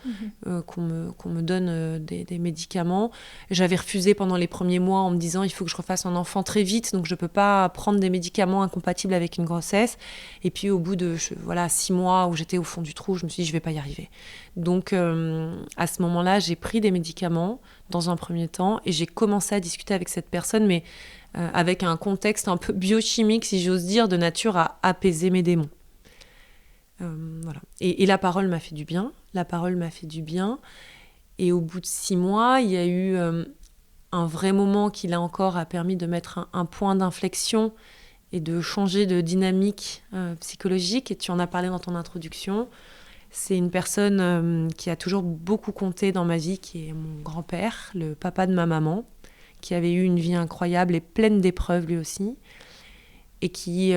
qu'on me donne des médicaments. J'avais refusé pendant les premiers mois en me disant il faut que je refasse un enfant très vite, donc je ne peux pas prendre des médicaments incompatibles avec une grossesse. Et puis au bout de 6 mois où j'étais au fond du trou, je me suis dit je ne vais pas y arriver. Donc à ce moment-là, j'ai pris des médicaments dans un premier temps et j'ai commencé à discuter avec cette personne, mais avec un contexte un peu biochimique, si j'ose dire, de nature à apaiser mes démons. Voilà. Et la parole m'a fait du bien. Et au bout de 6 mois, il y a eu un vrai moment qui, là encore, a permis de mettre un point d'inflexion et de changer de dynamique psychologique. Et tu en as parlé dans ton introduction. C'est une personne qui a toujours beaucoup compté dans ma vie, qui est mon grand-père, le papa de ma maman, qui avait eu une vie incroyable et pleine d'épreuves lui aussi. Et qui,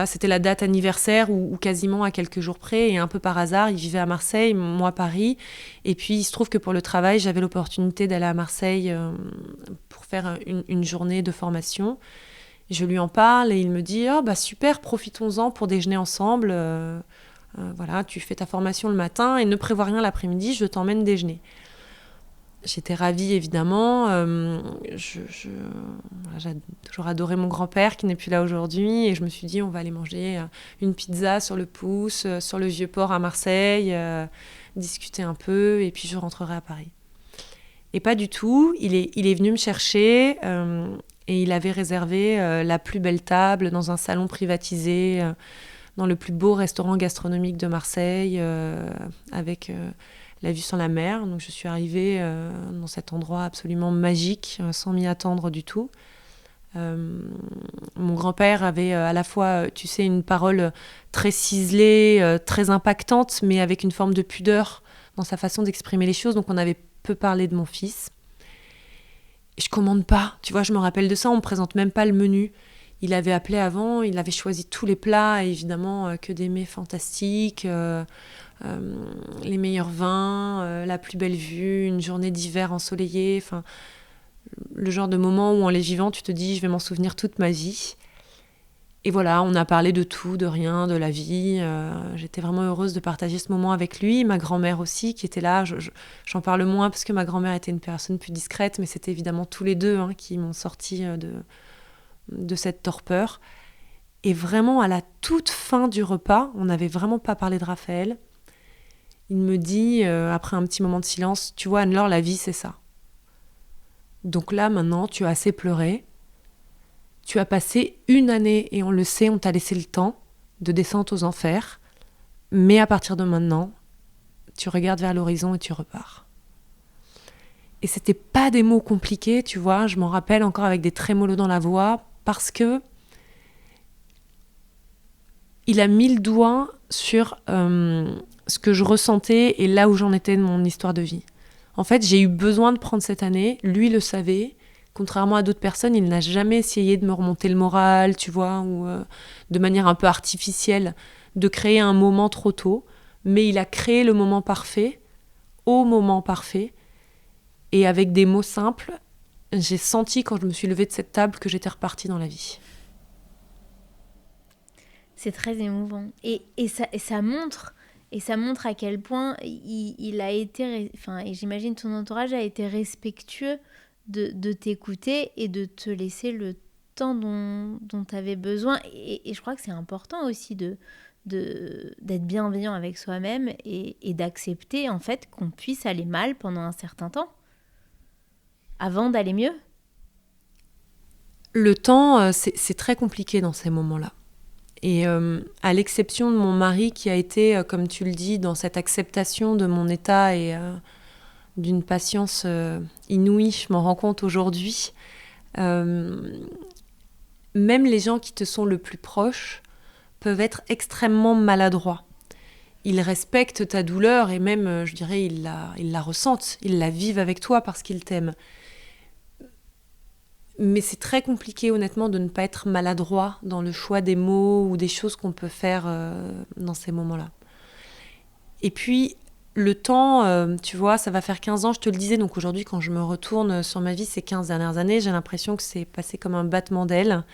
c'était la date anniversaire ou quasiment à quelques jours près, et un peu par hasard, il vivait à Marseille, moi à Paris, et puis il se trouve que pour le travail, j'avais l'opportunité d'aller à Marseille pour faire une journée de formation. Je lui en parle et il me dit « Oh bah super, profitons-en pour déjeuner ensemble, tu fais ta formation le matin et ne prévois rien l'après-midi, je t'emmène déjeuner ». J'étais ravie, évidemment. J'ai toujours adoré mon grand-père, qui n'est plus là aujourd'hui. Et je me suis dit, on va aller manger une pizza sur le pouce, sur le Vieux-Port à Marseille, discuter un peu, et puis je rentrerai à Paris. Et pas du tout. Il est venu me chercher, et il avait réservé la plus belle table dans un salon privatisé, dans le plus beau restaurant gastronomique de Marseille, avec... la vue sur la mer. Donc je suis arrivée dans cet endroit absolument magique, sans m'y attendre du tout. Mon grand-père avait à la fois, tu sais, une parole très ciselée, très impactante, mais avec une forme de pudeur dans sa façon d'exprimer les choses. Donc on avait peu parlé de mon fils. Et je commande pas, tu vois, je me rappelle de ça, on me présente même pas le menu. Il avait appelé avant, il avait choisi tous les plats, et évidemment que des mets fantastiques, les meilleurs vins, la plus belle vue, une journée d'hiver ensoleillée, enfin, le genre de moment où en les vivant, tu te dis je vais m'en souvenir toute ma vie. Et voilà, on a parlé de tout, de rien, de la vie. J'étais vraiment heureuse de partager ce moment avec lui, ma grand-mère aussi qui était là. J'en parle moins parce que ma grand-mère était une personne plus discrète, mais c'était évidemment tous les deux qui m'ont sorti de cette torpeur. Et vraiment, à la toute fin du repas, on n'avait vraiment pas parlé de Raphaël. Il me dit, après un petit moment de silence, « Tu vois, Anne-Laure, la vie, c'est ça. Donc là, maintenant, tu as assez pleuré. Tu as passé une année, et on le sait, on t'a laissé le temps de descente aux enfers. Mais à partir de maintenant, tu regardes vers l'horizon et tu repars. » Et c'était pas des mots compliqués, tu vois. Je m'en rappelle encore avec des trémolos dans la voix, parce que il a mis le doigt sur ce que je ressentais et là où j'en étais de mon histoire de vie. En fait, j'ai eu besoin de prendre cette année. Lui le savait. Contrairement à d'autres personnes, il n'a jamais essayé de me remonter le moral, tu vois, ou de manière un peu artificielle, de créer un moment trop tôt. Mais il a créé le moment parfait, au moment parfait. Et avec des mots simples, j'ai senti quand je me suis levée de cette table que j'étais repartie dans la vie. C'est très émouvant. Et ça montre à quel point il a été... et j'imagine ton entourage a été respectueux de t'écouter et de te laisser le temps dont tu avais besoin. Et je crois que c'est important aussi d'être bienveillant avec soi-même et d'accepter en fait qu'on puisse aller mal pendant un certain temps avant d'aller mieux. Le temps, c'est très compliqué dans ces moments-là. Et à l'exception de mon mari qui a été, comme tu le dis, dans cette acceptation de mon état et d'une patience inouïe, je m'en rends compte aujourd'hui, même les gens qui te sont le plus proches peuvent être extrêmement maladroits. Ils respectent ta douleur et même, je dirais, ils la ressentent, ils la vivent avec toi parce qu'ils t'aiment. Mais c'est très compliqué, honnêtement, de ne pas être maladroit dans le choix des mots ou des choses qu'on peut faire dans ces moments-là. Et puis, le temps, tu vois, ça va faire 15 ans, je te le disais, donc aujourd'hui, quand je me retourne sur ma vie, ces 15 dernières années, j'ai l'impression que c'est passé comme un battement d'ailes.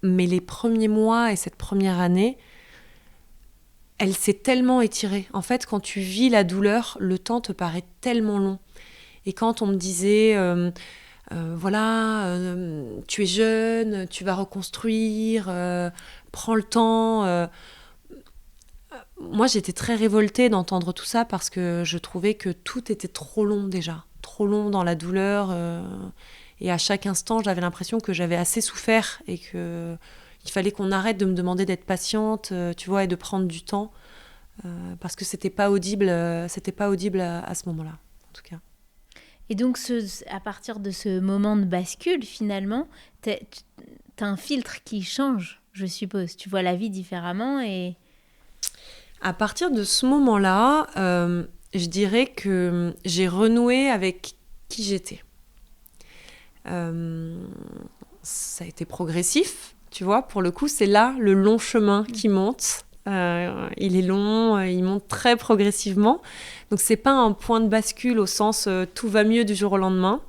Mais les premiers mois et cette première année, elle s'est tellement étirée. En fait, quand tu vis la douleur, le temps te paraît tellement long. Et quand on me disait, tu es jeune, tu vas reconstruire, prends le temps. Moi, j'étais très révoltée d'entendre tout ça parce que je trouvais que tout était trop long déjà. Trop long dans la douleur. Et à chaque instant, j'avais l'impression que j'avais assez souffert et qu'il fallait qu'on arrête de me demander d'être patiente, tu vois, et de prendre du temps. Parce que c'était pas audible à ce moment-là, en tout cas. Et donc, à partir de ce moment de bascule, finalement, t'as un filtre qui change, je suppose. Tu vois la vie différemment et... À partir de ce moment-là, je dirais que j'ai renoué avec qui j'étais. Ça a été progressif, tu vois. Pour le coup, c'est là le long chemin qui monte. Il est long, il monte très progressivement. Donc, c'est pas un point de bascule au sens tout va mieux du jour au lendemain.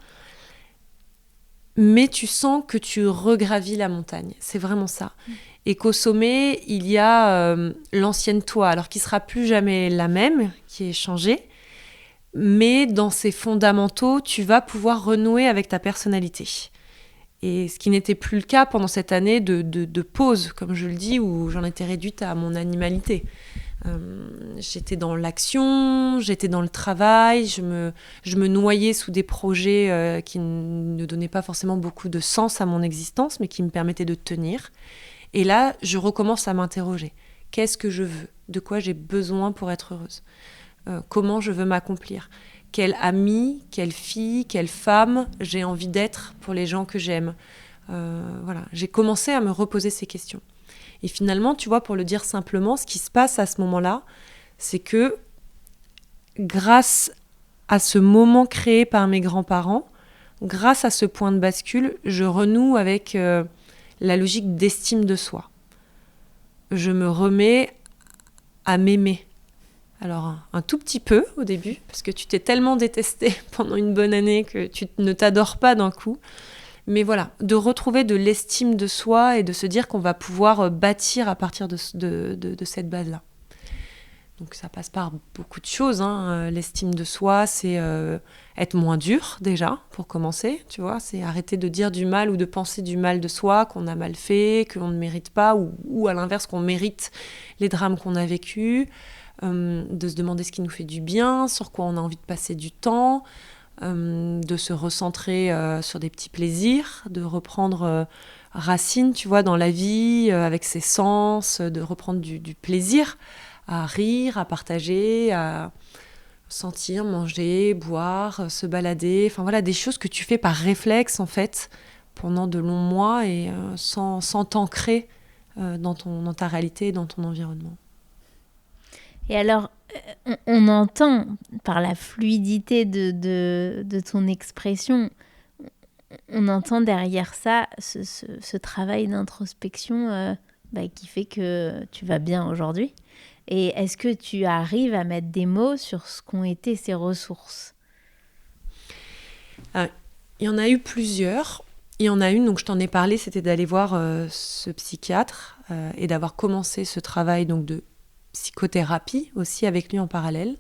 Mais tu sens que tu regravis la montagne. C'est vraiment ça. Et qu'au sommet, il y a l'ancienne toi, alors qui sera plus jamais la même, qui est changée. Mais dans ses fondamentaux, tu vas pouvoir renouer avec ta personnalité. Et ce qui n'était plus le cas pendant cette année de pause, comme je le dis, où j'en étais réduite à mon animalité. J'étais dans l'action, j'étais dans le travail, je me noyais sous des projets qui ne donnaient pas forcément beaucoup de sens à mon existence, mais qui me permettaient de tenir. Et là, je recommence à m'interroger. Qu'est-ce que je veux ? De quoi j'ai besoin pour être heureuse ? Comment je veux m'accomplir ? Quelle amie, quelle fille, quelle femme j'ai envie d'être pour les gens que j'aime ? Voilà, j'ai commencé à me reposer ces questions. Et finalement, tu vois, pour le dire simplement, ce qui se passe à ce moment-là, c'est que grâce à ce moment créé par mes grands-parents, grâce à ce point de bascule, je renoue avec la logique d'estime de soi. Je me remets à m'aimer. Alors, un tout petit peu au début, parce que tu t'es tellement détesté pendant une bonne année que tu ne t'adores pas d'un coup. Mais voilà, de retrouver de l'estime de soi et de se dire qu'on va pouvoir bâtir à partir de cette base-là. Donc ça passe par beaucoup de choses. L'estime de soi, c'est être moins dur déjà, pour commencer. Tu vois, c'est arrêter de dire du mal ou de penser du mal de soi, qu'on a mal fait, qu'on ne mérite pas, ou à l'inverse, qu'on mérite les drames qu'on a vécus. De se demander ce qui nous fait du bien, sur quoi on a envie de passer du temps, de se recentrer sur des petits plaisirs, de reprendre racine, tu vois, dans la vie, avec ses sens, de reprendre du plaisir à rire, à partager, à sentir, manger, boire, se balader, enfin voilà, des choses que tu fais par réflexe en fait pendant de longs mois et sans t'ancrer dans ta réalité et dans ton environnement. Et alors, on entend par la fluidité de ton expression, on entend derrière ça ce travail d'introspection qui fait que tu vas bien aujourd'hui. Et est-ce que tu arrives à mettre des mots sur ce qu'ont été ces ressources ? Il y en a eu plusieurs. Il y en a une, donc je t'en ai parlé, c'était d'aller voir ce psychiatre et d'avoir commencé ce travail donc, de psychothérapie aussi avec lui en parallèle.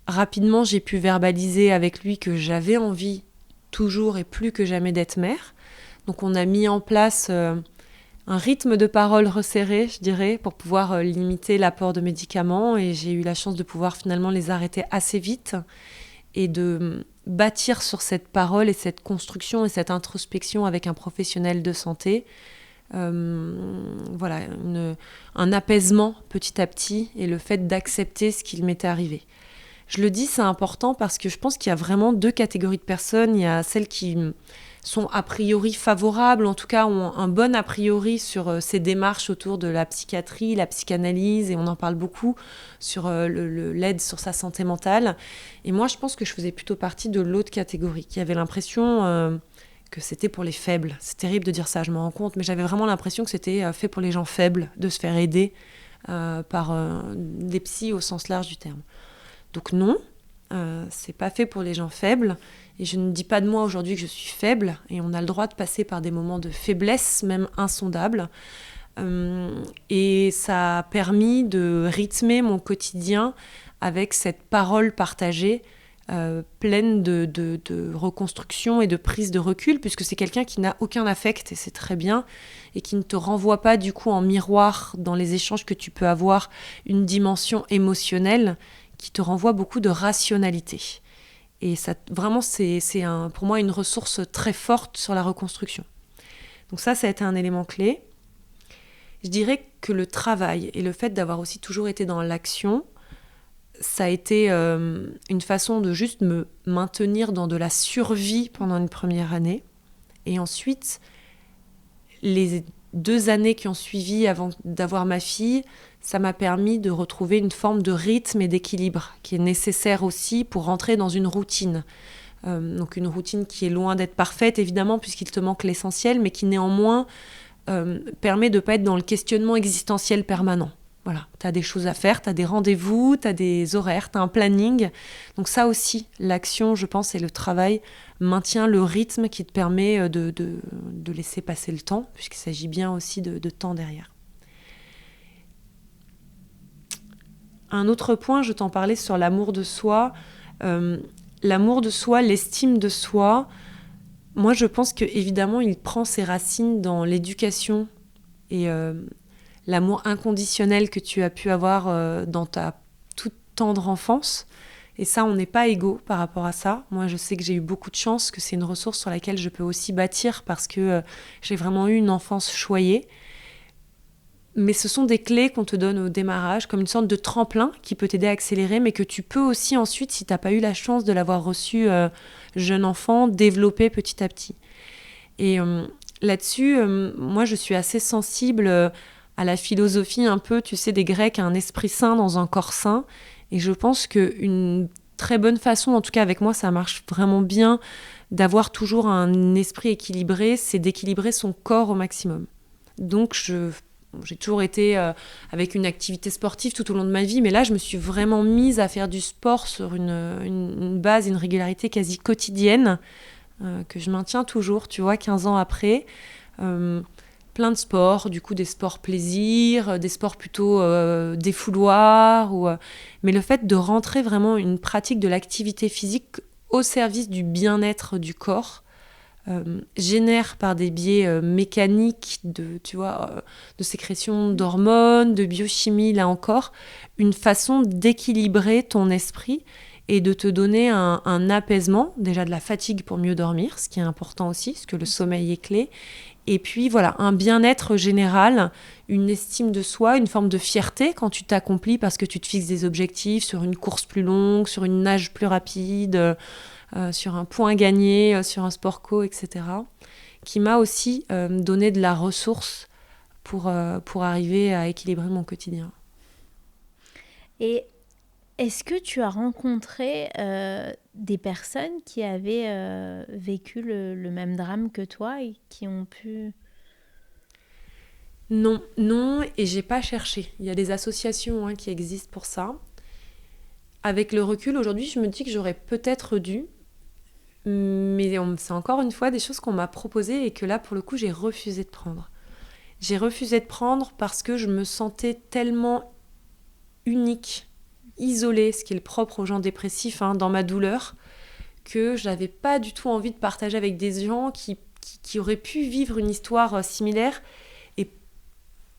Rapidement, j'ai pu verbaliser avec lui que j'avais envie toujours et plus que jamais d'être mère. Donc on a mis en place un rythme de parole resserré, je dirais, pour pouvoir limiter l'apport de médicaments et j'ai eu la chance de pouvoir finalement les arrêter assez vite et de bâtir sur cette parole et cette construction et cette introspection avec un professionnel de santé. Voilà, un apaisement petit à petit et le fait d'accepter ce qu'il m'était arrivé. Je le dis, c'est important parce que je pense qu'il y a vraiment deux catégories de personnes. Il y a celles qui sont a priori favorables, en tout cas ont un bon a priori sur ces démarches autour de la psychiatrie, la psychanalyse, et on en parle beaucoup sur l'aide sur sa santé mentale. Et moi, je pense que je faisais plutôt partie de l'autre catégorie, qui avait l'impression que c'était pour les faibles. C'est terrible de dire ça, je m'en rends compte, mais j'avais vraiment l'impression que c'était fait pour les gens faibles, de se faire aider par des psys au sens large du terme. Donc non, c'est pas fait pour les gens faibles. Et je ne dis pas de moi aujourd'hui que je suis faible. Et on a le droit de passer par des moments de faiblesse, même insondables. Et ça a permis de rythmer mon quotidien avec cette parole partagée, pleine de reconstruction et de prise de recul, puisque c'est quelqu'un qui n'a aucun affect, et c'est très bien, et qui ne te renvoie pas du coup en miroir dans les échanges que tu peux avoir une dimension émotionnelle qui te renvoie beaucoup de rationalité. Et ça, vraiment, c'est pour moi une ressource très forte sur la reconstruction. Donc ça a été un élément clé. Je dirais que le travail et le fait d'avoir aussi toujours été dans l'action, ça a été une façon de juste me maintenir dans de la survie pendant une première année. Et ensuite, les 2 années qui ont suivi avant d'avoir ma fille, ça m'a permis de retrouver une forme de rythme et d'équilibre qui est nécessaire aussi pour rentrer dans une routine. Donc une routine qui est loin d'être parfaite, évidemment, puisqu'il te manque l'essentiel, mais qui néanmoins permet de ne pas être dans le questionnement existentiel permanent. Voilà, tu as des choses à faire, tu as des rendez-vous, tu as des horaires, tu as un planning. Donc ça aussi, l'action, je pense, et le travail maintient le rythme qui te permet de laisser passer le temps, puisqu'il s'agit bien aussi de temps derrière. Un autre point, je t'en parlais sur l'amour de soi. L'amour de soi, l'estime de soi, moi je pense qu'évidemment il prend ses racines dans l'éducation et l'amour inconditionnel que tu as pu avoir dans ta toute tendre enfance. Et ça, on n'est pas égaux par rapport à ça. Moi, je sais que j'ai eu beaucoup de chance, que c'est une ressource sur laquelle je peux aussi bâtir parce que j'ai vraiment eu une enfance choyée. Mais ce sont des clés qu'on te donne au démarrage, comme une sorte de tremplin qui peut t'aider à accélérer, mais que tu peux aussi ensuite, si tu n'as pas eu la chance de l'avoir reçu jeune enfant, développer petit à petit. Et là-dessus, moi, je suis assez sensible à la philosophie un peu, tu sais, des Grecs, un esprit sain dans un corps sain. Et je pense qu'une très bonne façon, en tout cas avec moi, ça marche vraiment bien, d'avoir toujours un esprit équilibré, c'est d'équilibrer son corps au maximum. Donc, j'ai toujours été avec une activité sportive tout au long de ma vie, mais là, je me suis vraiment mise à faire du sport sur une base, une régularité quasi quotidienne, que je maintiens toujours, tu vois, 15 ans après. Plein de sports, du coup des sports plaisir, des sports plutôt défouloirs. Mais le fait de rentrer vraiment une pratique de l'activité physique au service du bien-être du corps, génère par des biais mécaniques de sécrétion d'hormones, de biochimie, là encore, une façon d'équilibrer ton esprit et de te donner un apaisement, déjà de la fatigue pour mieux dormir, ce qui est important aussi, parce que le sommeil est clé. Et puis voilà, un bien-être général, une estime de soi, une forme de fierté quand tu t'accomplis parce que tu te fixes des objectifs sur une course plus longue, sur une nage plus rapide, sur un point gagné, sur un sport co, etc. Qui m'a aussi donné de la ressource pour arriver à équilibrer mon quotidien. Et est-ce que tu as rencontré des personnes qui avaient vécu le même drame que toi et qui ont pu... Non, et j'ai pas cherché. Il y a des associations qui existent pour ça. Avec le recul, aujourd'hui, je me dis que j'aurais peut-être dû, mais c'est encore une fois des choses qu'on m'a proposées et que là, pour le coup, j'ai refusé de prendre. J'ai refusé de prendre parce que je me sentais tellement unique, isolée, ce qui est le propre aux gens dépressifs, dans ma douleur, que je n'avais pas du tout envie de partager avec des gens qui auraient pu vivre une histoire similaire et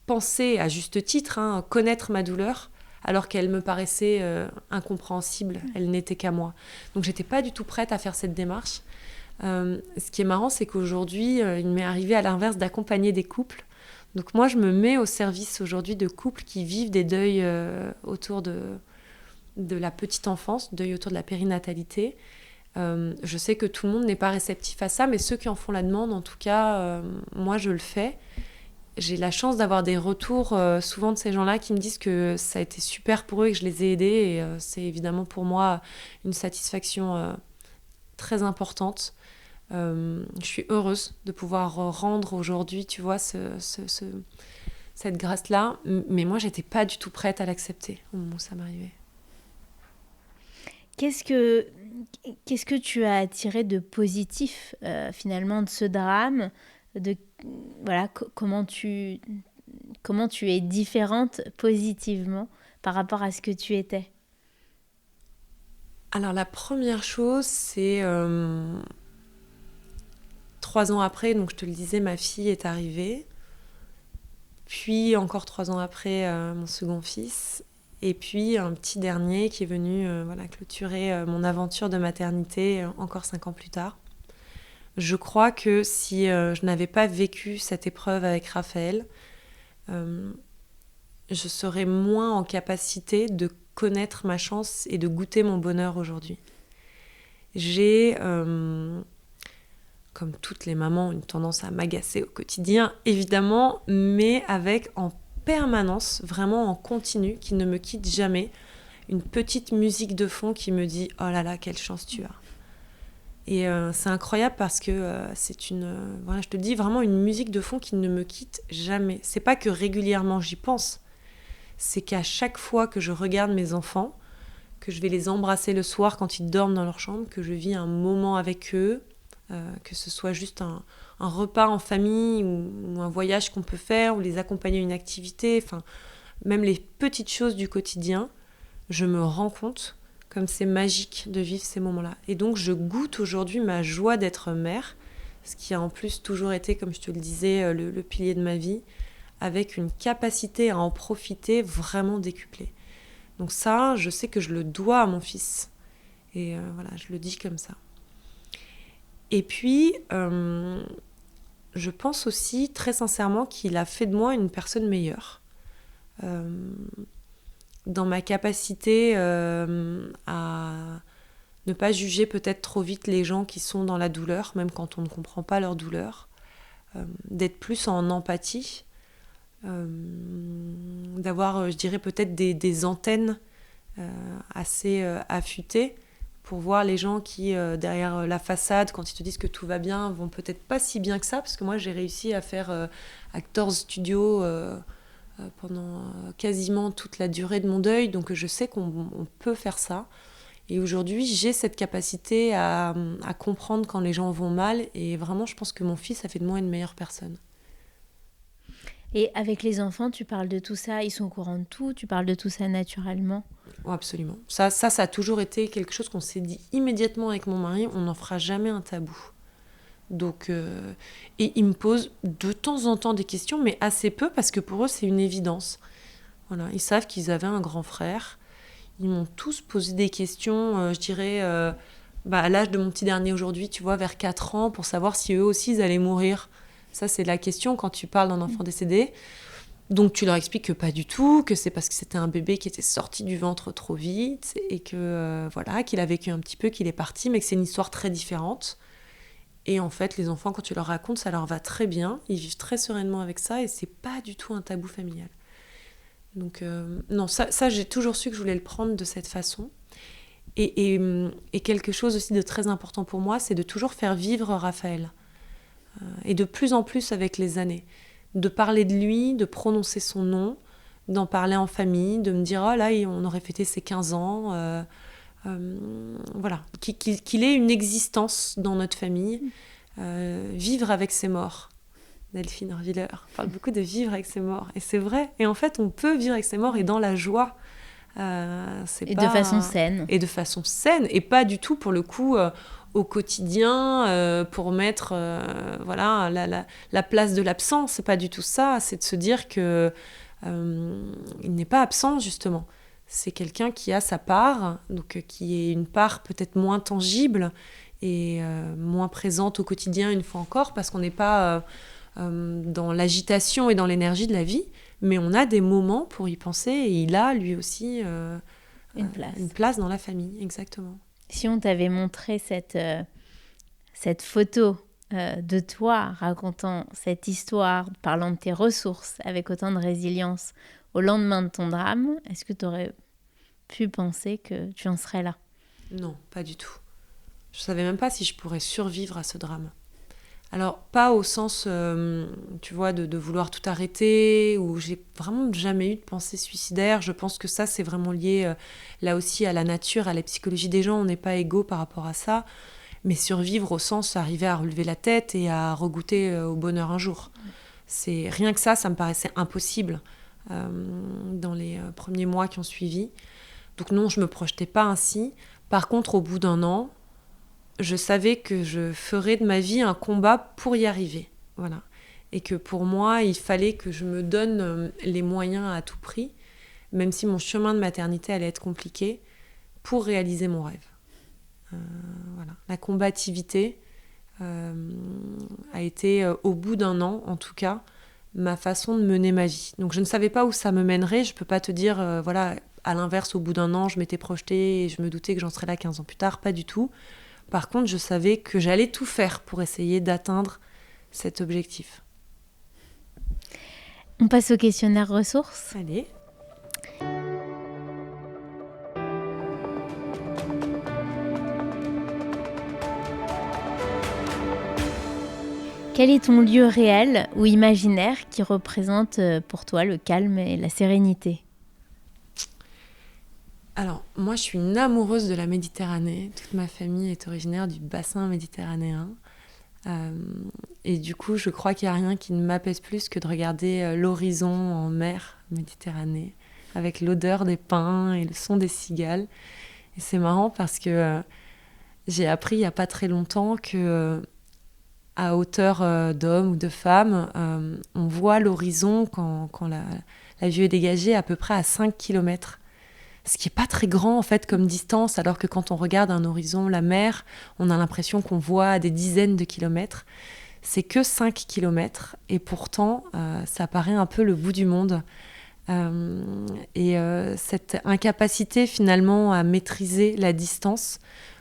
penser, à juste titre, connaître ma douleur, alors qu'elle me paraissait incompréhensible, elle n'était qu'à moi. Donc j'étais pas du tout prête à faire cette démarche. Ce qui est marrant, c'est qu'aujourd'hui, il m'est arrivé à l'inverse d'accompagner des couples. Donc moi, je me mets au service aujourd'hui de couples qui vivent des deuils autour de la petite enfance, deuil autour de la périnatalité. Je sais que tout le monde n'est pas réceptif à ça, mais ceux qui en font la demande, en tout cas, moi, je le fais. J'ai la chance d'avoir des retours souvent de ces gens-là qui me disent que ça a été super pour eux et que je les ai aidés. Et c'est évidemment pour moi une satisfaction très importante. Je suis heureuse de pouvoir rendre aujourd'hui, tu vois, cette grâce-là, mais moi, j'étais pas du tout prête à l'accepter au moment où ça m'arrivait. Qu'est-ce que tu as tiré de positif finalement de ce drame voilà, comment tu es différente positivement par rapport à ce que tu étais? Alors la première chose, c'est 3 ans après, donc je te le disais, ma fille est arrivée. Puis encore 3 ans après, mon second fils. Et puis un petit dernier qui est venu clôturer mon aventure de maternité encore 5 ans plus tard. Je crois que si je n'avais pas vécu cette épreuve avec Raphaël, je serais moins en capacité de connaître ma chance et de goûter mon bonheur aujourd'hui. J'ai, comme toutes les mamans, une tendance à m'agacer au quotidien, évidemment, mais avec en permanence, vraiment en continu, qui ne me quitte jamais, une petite musique de fond qui me dit « Oh là là, quelle chance tu as !» Et c'est incroyable parce que c'est je te dis, vraiment une musique de fond qui ne me quitte jamais. C'est pas que régulièrement j'y pense, c'est qu'à chaque fois que je regarde mes enfants, que je vais les embrasser le soir quand ils dorment dans leur chambre, que je vis un moment avec eux, que ce soit juste un repas en famille ou un voyage qu'on peut faire ou les accompagner à une activité, enfin, même les petites choses du quotidien, je me rends compte comme c'est magique de vivre ces moments-là. Et donc je goûte aujourd'hui ma joie d'être mère, ce qui a en plus toujours été, comme je te le disais, le pilier de ma vie, avec une capacité à en profiter vraiment décuplée. Donc ça, je sais que je le dois à mon fils. Et je le dis comme ça. Et puis, je pense aussi très sincèrement qu'il a fait de moi une personne meilleure. Dans ma capacité à ne pas juger peut-être trop vite les gens qui sont dans la douleur, même quand on ne comprend pas leur douleur. D'être plus en empathie. D'avoir, je dirais, peut-être des antennes assez affûtées pour voir les gens qui, derrière la façade, quand ils te disent que tout va bien, vont peut-être pas si bien que ça, parce que moi, j'ai réussi à faire Actors Studio pendant quasiment toute la durée de mon deuil, donc je sais qu'on peut faire ça. Et aujourd'hui, j'ai cette capacité à comprendre quand les gens vont mal, et vraiment, je pense que mon fils a fait de moi une meilleure personne. Et avec les enfants, tu parles de tout ça, ils sont au courant de tout, tu parles de tout ça naturellement? Oh, absolument. Ça a toujours été quelque chose qu'on s'est dit immédiatement avec mon mari, on n'en fera jamais un tabou. Donc, et ils me posent de temps en temps des questions, mais assez peu, parce que pour eux, c'est une évidence. Voilà, ils savent qu'ils avaient un grand frère. Ils m'ont tous posé des questions, je dirais, à l'âge de mon petit dernier aujourd'hui, tu vois, vers 4 ans, pour savoir si eux aussi, ils allaient mourir. Ça, c'est la question quand tu parles d'un enfant décédé. Donc, tu leur expliques que pas du tout, que c'est parce que c'était un bébé qui était sorti du ventre trop vite, et que, qu'il a vécu un petit peu, qu'il est parti, mais que c'est une histoire très différente. Et en fait, les enfants, quand tu leur racontes, ça leur va très bien. Ils vivent très sereinement avec ça, et c'est pas du tout un tabou familial. Donc, non, ça, j'ai toujours su que je voulais le prendre de cette façon. Et quelque chose aussi de très important pour moi, c'est de toujours faire vivre Raphaël. Et de plus en plus avec les années. De parler de lui, de prononcer son nom, d'en parler en famille, de me dire « Oh là, on aurait fêté ses 15 ans. » Qu'il ait une existence dans notre famille. Vivre avec ses morts. Delphine Orviller parle beaucoup de vivre avec ses morts. Et c'est vrai. Et en fait, on peut vivre avec ses morts et dans la joie. De façon saine. Et de façon saine. Et pas du tout, pour le coup, au quotidien, pour mettre la place de l'absence. C'est pas du tout ça. C'est de se dire que il n'est pas absent, justement. C'est quelqu'un qui a sa part, donc qui est une part peut-être moins tangible et moins présente au quotidien, une fois encore, parce qu'on n'est pas dans l'agitation et dans l'énergie de la vie, mais on a des moments pour y penser, et il a lui aussi une place dans la famille, exactement. Si on t'avait montré cette photo de toi racontant cette histoire, parlant de tes ressources avec autant de résilience au lendemain de ton drame, est-ce que tu aurais pu penser que tu en serais là? Non, pas du tout. Je ne savais même pas si je pourrais survivre à ce drame. Alors, pas au sens, tu vois, de vouloir tout arrêter, ou j'ai vraiment jamais eu de pensée suicidaire. Je pense que ça, c'est vraiment lié, là aussi, à la nature, à la psychologie des gens. On n'est pas égaux par rapport à ça. Mais survivre au sens, arriver à relever la tête et à regoûter au bonheur un jour. C'est rien que ça me paraissait impossible dans les premiers mois qui ont suivi. Donc non, je me projetais pas ainsi. Par contre, au bout d'un an, je savais que je ferais de ma vie un combat pour y arriver. Voilà. Et que pour moi, il fallait que je me donne les moyens à tout prix, même si mon chemin de maternité allait être compliqué, pour réaliser mon rêve. Voilà. La combativité a été, au bout d'un an en tout cas, ma façon de mener ma vie. Donc je ne savais pas où ça me mènerait. Je ne peux pas te dire, voilà, à l'inverse, au bout d'un an, je m'étais projetée et je me doutais que j'en serais là 15 ans plus tard. Pas du tout. Par contre, je savais que j'allais tout faire pour essayer d'atteindre cet objectif. On passe au questionnaire ressources. Allez. Quel est ton lieu réel ou imaginaire qui représente pour toi le calme et la sérénité ? Alors, moi, je suis une amoureuse de la Méditerranée. Toute ma famille est originaire du bassin méditerranéen. Et du coup, je crois qu'il n'y a rien qui ne m'apaise plus que de regarder l'horizon en mer Méditerranée, avec l'odeur des pins et le son des cigales. Et c'est marrant parce que j'ai appris il n'y a pas très longtemps que à hauteur d'homme ou de femme, on voit l'horizon quand la vue est dégagée à peu près à 5 km. Ce qui n'est pas très grand en fait comme distance, alors que quand on regarde un horizon, la mer, on a l'impression qu'on voit à des dizaines de kilomètres. C'est que 5 km et pourtant ça paraît un peu le bout du monde. Cette incapacité finalement à maîtriser la distance,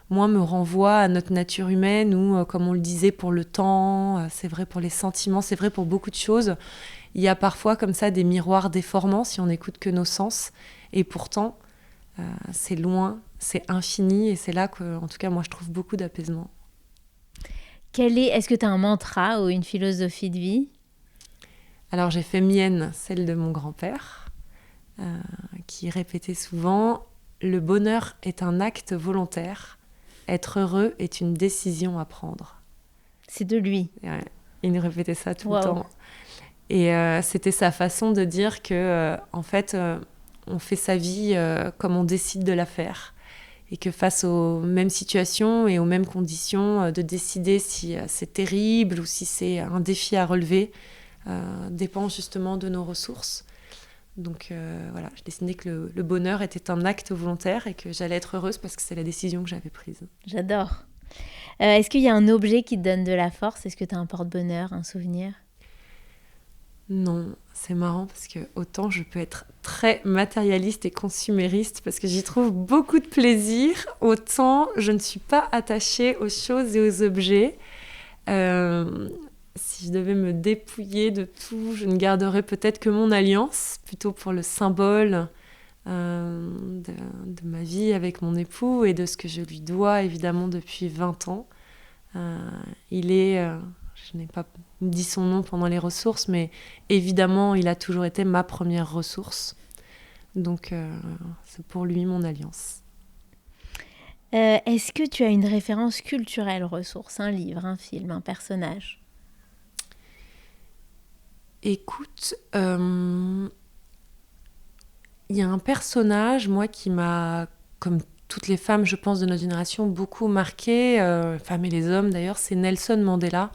moi, me renvoie à notre nature humaine où, comme on le disait, pour le temps, c'est vrai pour les sentiments, c'est vrai pour beaucoup de choses. Il y a parfois comme ça des miroirs déformants si on n'écoute que nos sens. Et pourtant, c'est loin, c'est infini et c'est là que, en tout cas, moi, je trouve beaucoup d'apaisement. Est-ce que tu as un mantra ou une philosophie de vie ? Alors, j'ai fait mienne celle de mon grand-père, qui répétait souvent « Le bonheur est un acte volontaire. Être heureux est une décision à prendre. » C'est de lui. Ouais, il nous répétait ça tout Wow. le temps. Et c'était sa façon de dire que, en fait, on fait sa vie comme on décide de la faire. Et que face aux mêmes situations et aux mêmes conditions, de décider si c'est terrible ou si c'est un défi à relever dépend justement de nos ressources. Donc voilà, j'ai décidé que le bonheur était un acte volontaire et que j'allais être heureuse parce que c'est la décision que j'avais prise. J'adore. Est-ce qu'il y a un objet qui te donne de la force ? Est-ce que tu as un porte-bonheur, un souvenir ? Non, c'est marrant parce que autant je peux être très matérialiste et consumériste parce que j'y trouve beaucoup de plaisir, autant je ne suis pas attachée aux choses et aux objets. Si je devais me dépouiller de tout, je ne garderais peut-être que mon alliance, plutôt pour le symbole de ma vie avec mon époux et de ce que je lui dois évidemment depuis 20 ans. Je n'ai pas dit son nom pendant les ressources, mais évidemment, il a toujours été ma première ressource. Donc, c'est pour lui mon alliance. Est-ce que tu as une référence culturelle ressource, un livre, un film, un personnage ? Écoute, il y a un personnage, moi, qui m'a, comme toutes les femmes, je pense, de notre génération, beaucoup marquée, femmes et les hommes d'ailleurs, c'est Nelson Mandela,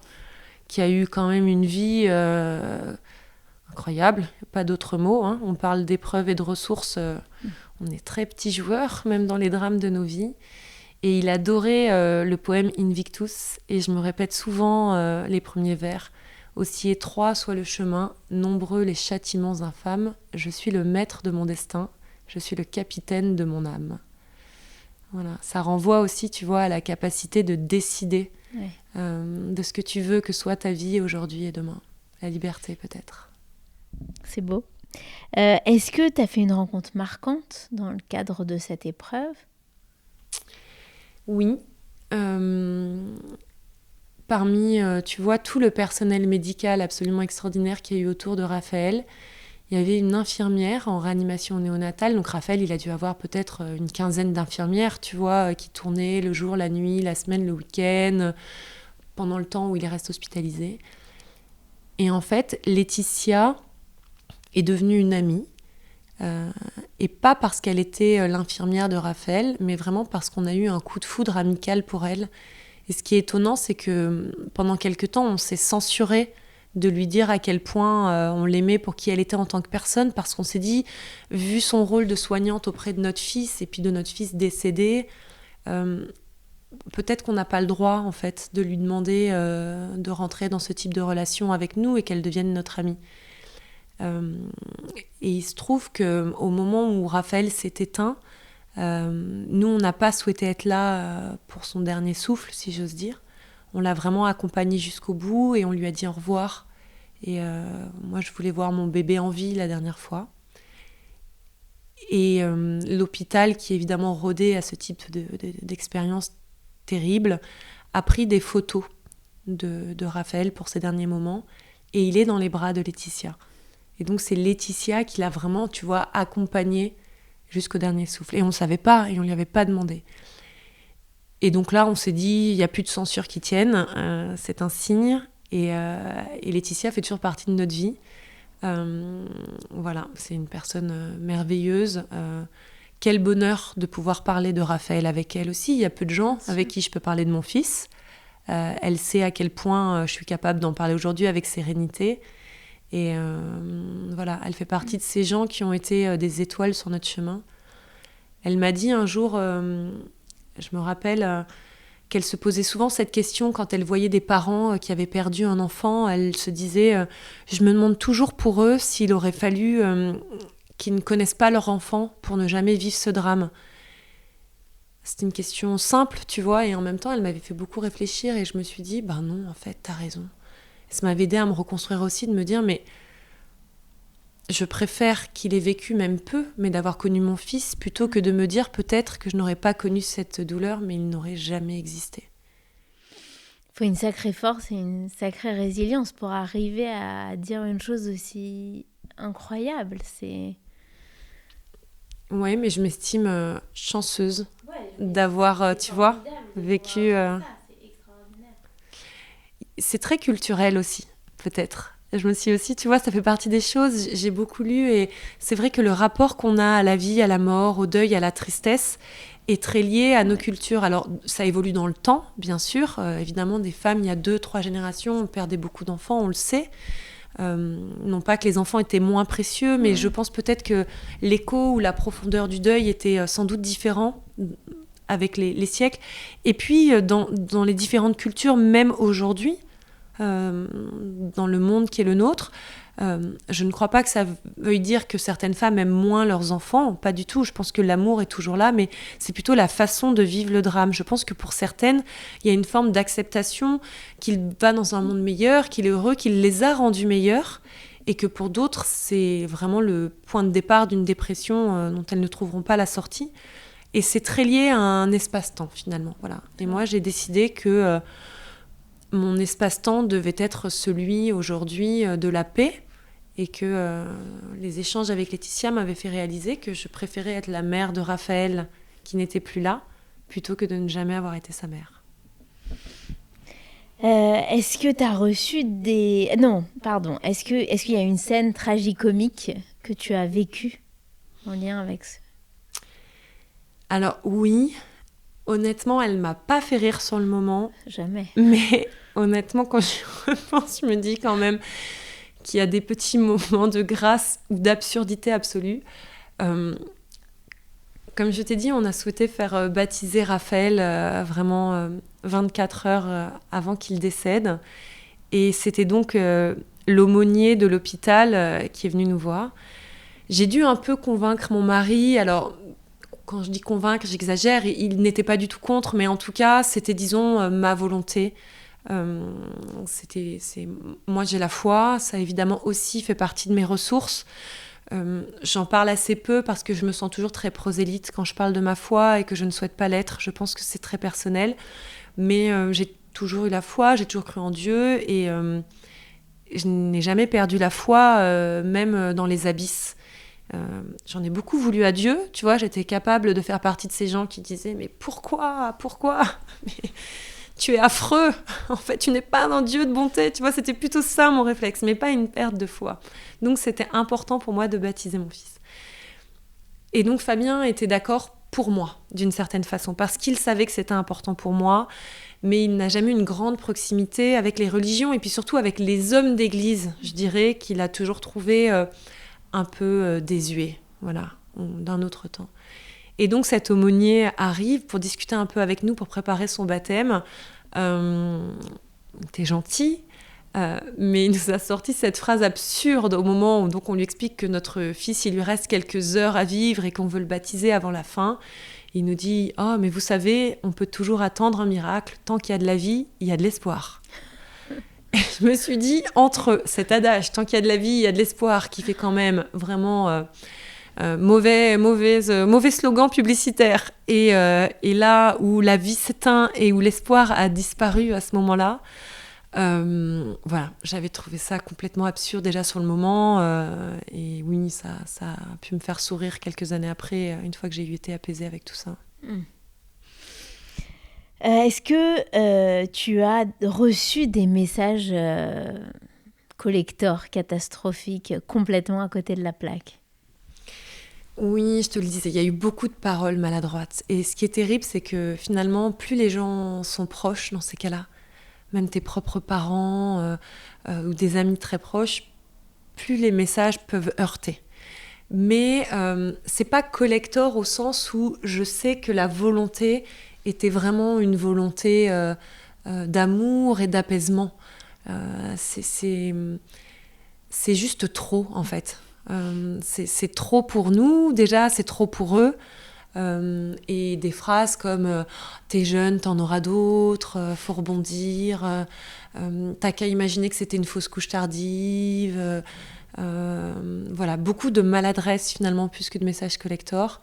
qui a eu quand même une vie incroyable, pas d'autre mot, hein. On parle d'épreuves et de ressources, on est très petits joueurs, même dans les drames de nos vies. Et il adorait le poème Invictus, et je me répète souvent les premiers vers. Aussi étroit soit le chemin, nombreux les châtiments infâmes, je suis le maître de mon destin, je suis le capitaine de mon âme. Voilà, ça renvoie aussi, tu vois, à la capacité de décider de ce que tu veux que soit ta vie aujourd'hui et demain. La liberté, peut-être. C'est beau. Est-ce que tu as fait une rencontre marquante dans le cadre de cette épreuve ? Oui. parmi, tu vois, tout le personnel médical absolument extraordinaire qu'il y a eu autour de Raphaël, il y avait une infirmière en réanimation néonatale. Donc Raphaël, il a dû avoir peut-être une quinzaine d'infirmières, tu vois, qui tournaient le jour, la nuit, la semaine, le week-end, pendant le temps où il reste hospitalisé. Et en fait, Laetitia est devenue une amie. Et pas parce qu'elle était l'infirmière de Raphaël, mais vraiment parce qu'on a eu un coup de foudre amical pour elle. Et ce qui est étonnant, c'est que pendant quelque temps, on s'est censuré de lui dire à quel point on l'aimait pour qui elle était en tant que personne, parce qu'on s'est dit, vu son rôle de soignante auprès de notre fils, et puis de notre fils décédé, peut-être qu'on n'a pas le droit, en fait, de lui demander de rentrer dans ce type de relation avec nous et qu'elle devienne notre amie. Et il se trouve qu'au moment où Raphaël s'est éteint, nous, on n'a pas souhaité être là pour son dernier souffle, si j'ose dire. On l'a vraiment accompagné jusqu'au bout et on lui a dit au revoir. Et moi, je voulais voir mon bébé en vie la dernière fois. Et l'hôpital, qui évidemment rôdait à ce type d'expérience terrible, a pris des photos de Raphaël pour ces derniers moments. Et il est dans les bras de Laetitia. Et donc, c'est Laetitia qui l'a vraiment, tu vois, accompagné jusqu'au dernier souffle. Et on ne savait pas, et on ne lui avait pas demandé. Et donc là, on s'est dit, il n'y a plus de censure qui tienne, c'est un signe. Et Laetitia fait toujours partie de notre vie. Voilà, c'est une personne merveilleuse. Quel bonheur de pouvoir parler de Raphaël avec elle aussi. Il y a peu de gens avec qui je peux parler de mon fils. Elle sait à quel point je suis capable d'en parler aujourd'hui avec sérénité. Et voilà, elle fait partie de ces gens qui ont été des étoiles sur notre chemin. Elle m'a dit un jour, je me rappelle qu'elle se posait souvent cette question quand elle voyait des parents qui avaient perdu un enfant. Elle se disait, je me demande toujours pour eux s'il aurait fallu qu'ils ne connaissent pas leur enfant pour ne jamais vivre ce drame. C'était une question simple, tu vois, et en même temps, elle m'avait fait beaucoup réfléchir et je me suis dit, ben non, en fait, t'as raison. Et ça m'avait aidé à me reconstruire aussi, de me dire, mais je préfère qu'il ait vécu même peu, mais d'avoir connu mon fils, plutôt que de me dire peut-être que je n'aurais pas connu cette douleur, mais il n'aurait jamais existé. Il faut une sacrée force et une sacrée résilience pour arriver à dire une chose aussi incroyable. Oui, mais je m'estime chanceuse d'avoir, tu vois, vécu... C'est très culturel aussi, peut-être. Je me suis aussi, tu vois, ça fait partie des choses, j'ai beaucoup lu et c'est vrai que le rapport qu'on a à la vie, à la mort, au deuil, à la tristesse est très lié à nos cultures. Alors, ça évolue dans le temps, bien sûr. Évidemment, des femmes, il y a 2-3 générations, on perdait beaucoup d'enfants, on le sait. Non pas que les enfants étaient moins précieux, mais je pense peut-être que l'écho ou la profondeur du deuil était sans doute différent avec les siècles. Et puis, dans les différentes cultures, même aujourd'hui, dans le monde qui est le nôtre, je ne crois pas que ça veuille dire que certaines femmes aiment moins leurs enfants, pas du tout. Je pense que l'amour est toujours là, mais c'est plutôt la façon de vivre le drame. Je pense que pour certaines, il y a une forme d'acceptation qu'il va dans un monde meilleur, qu'il est heureux, qu'il les a rendus meilleurs, et que pour d'autres, c'est vraiment le point de départ d'une dépression dont elles ne trouveront pas la sortie. Et c'est très lié à un espace-temps, finalement. Voilà. Et moi, j'ai décidé que mon espace-temps devait être celui, aujourd'hui, de la paix, et que les échanges avec Laetitia m'avaient fait réaliser que je préférais être la mère de Raphaël, qui n'était plus là, plutôt que de ne jamais avoir été sa mère. Est-ce que tu as reçu des... Non, pardon. Est-ce qu'il y a une scène tragicomique que tu as vécue en lien avec ça? Alors oui, honnêtement, elle m'a pas fait rire sur le moment. Jamais. Mais honnêtement, quand je repense, je me dis quand même qu'il y a des petits moments de grâce ou d'absurdité absolue. Comme je t'ai dit, on a souhaité faire baptiser Raphaël vraiment 24 heures avant qu'il décède. Et c'était donc l'aumônier de l'hôpital qui est venu nous voir. J'ai dû un peu convaincre mon mari. Alors, quand je dis convaincre, j'exagère. Il n'était pas du tout contre, mais en tout cas, c'était, disons, ma volonté. Moi, j'ai la foi. Ça, évidemment, aussi fait partie de mes ressources. J'en parle assez peu parce que je me sens toujours très prosélyte quand je parle de ma foi et que je ne souhaite pas l'être. Je pense que c'est très personnel. Mais j'ai toujours eu la foi, j'ai toujours cru en Dieu et je n'ai jamais perdu la foi, même dans les abysses. J'en ai beaucoup voulu à Dieu, tu vois, j'étais capable de faire partie de ces gens qui disaient « Mais pourquoi mais tu es affreux, en fait, tu n'es pas un Dieu de bonté », tu vois, c'était plutôt ça mon réflexe, mais pas une perte de foi. Donc c'était important pour moi de baptiser mon fils. Et donc Fabien était d'accord pour moi, d'une certaine façon, parce qu'il savait que c'était important pour moi, mais il n'a jamais eu une grande proximité avec les religions, et puis surtout avec les hommes d'église, je dirais, qu'il a toujours trouvé un peu désuets, voilà, d'un autre temps. Et donc cet aumônier arrive pour discuter un peu avec nous, pour préparer son baptême. T'es gentil, mais il nous a sorti cette phrase absurde au moment où donc on lui explique que notre fils, il lui reste quelques heures à vivre et qu'on veut le baptiser avant la fin. Il nous dit « Oh, mais vous savez, on peut toujours attendre un miracle. Tant qu'il y a de la vie, il y a de l'espoir. » Et je me suis dit, entre cet adage « Tant qu'il y a de la vie, il y a de l'espoir » qui fait quand même vraiment mauvais slogan publicitaire et là où la vie s'éteint et où l'espoir a disparu à ce moment-là, voilà, j'avais trouvé ça complètement absurde déjà sur le moment et oui, ça a pu me faire sourire quelques années après, une fois que j'ai été apaisée avec tout ça. Est-ce que tu as reçu des messages collector catastrophiques complètement à côté de la plaque? Oui, je te le disais, il y a eu beaucoup de paroles maladroites. Et ce qui est terrible, c'est que finalement, plus les gens sont proches dans ces cas-là, même tes propres parents ou des amis très proches, plus les messages peuvent heurter. Mais c'est pas collector au sens où je sais que la volonté était vraiment une volonté d'amour et d'apaisement. C'est juste trop, en fait. C'est trop pour nous, déjà, c'est trop pour eux. Et des phrases comme t'es jeune, t'en auras d'autres, faut rebondir, t'as qu'à imaginer que c'était une fausse couche tardive, voilà, beaucoup de maladresse finalement plus que de messages collector.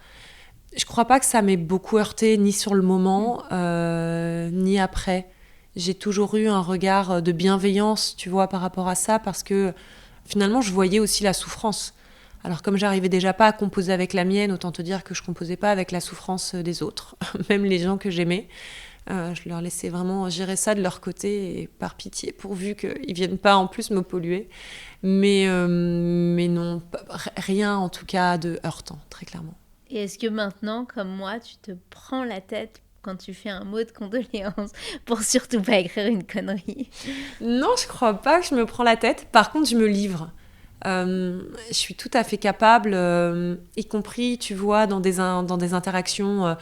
Je crois pas que ça m'ait beaucoup heurté ni sur le moment ni après. J'ai toujours eu un regard de bienveillance, tu vois, par rapport à ça, parce que finalement je voyais aussi la souffrance. Alors comme j'arrivais déjà pas à composer avec la mienne, autant te dire que je composais pas avec la souffrance des autres, même les gens que j'aimais. Je leur laissais vraiment gérer ça de leur côté, et par pitié, pourvu qu'ils viennent pas en plus me polluer. Mais non, rien en tout cas de heurtant, très clairement. Et est-ce que maintenant, comme moi, tu te prends la tête quand tu fais un mot de condoléance pour surtout pas écrire une connerie? Non, je crois pas que je me prends la tête. Par contre, je me livre. Je suis tout à fait capable, y compris, tu vois, dans des interactions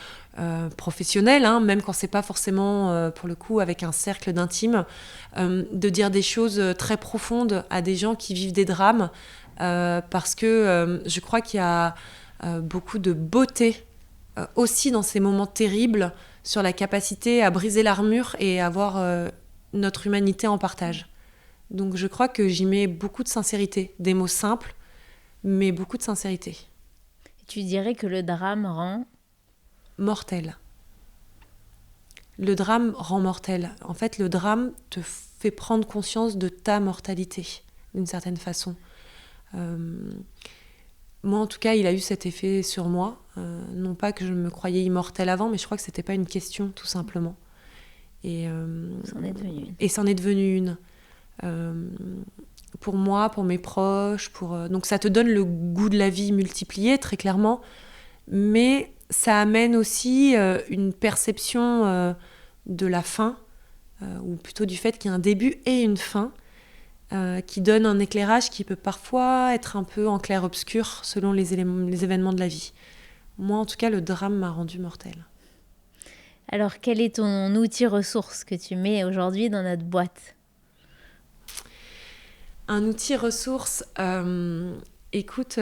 professionnelles, hein, même quand c'est pas forcément, pour le coup, avec un cercle d'intimes, de dire des choses très profondes à des gens qui vivent des drames, parce que je crois qu'il y a beaucoup de beauté aussi dans ces moments terribles, sur la capacité à briser l'armure et à avoir notre humanité en partage. Donc je crois que j'y mets beaucoup de sincérité, des mots simples, mais beaucoup de sincérité. Tu dirais que le drame rend mortel. Le drame rend mortel. En fait, le drame te fait prendre conscience de ta mortalité, d'une certaine façon. Moi, en tout cas, il a eu cet effet sur moi. Non pas que je me croyais immortelle avant, mais je crois que c'était pas une question, tout simplement. Et c'en est devenu une. Et c'en est devenu une. Pour moi, pour mes proches, donc ça te donne le goût de la vie multiplié, très clairement, mais ça amène aussi une perception de la fin, ou plutôt du fait qu'il y a un début et une fin, qui donne un éclairage qui peut parfois être un peu en clair-obscur selon les événements de la vie. Moi, en tout cas, le drame m'a rendue mortelle. Alors, quel est ton outil ressource que tu mets aujourd'hui dans notre boîte ? Un outil ressource, écoute,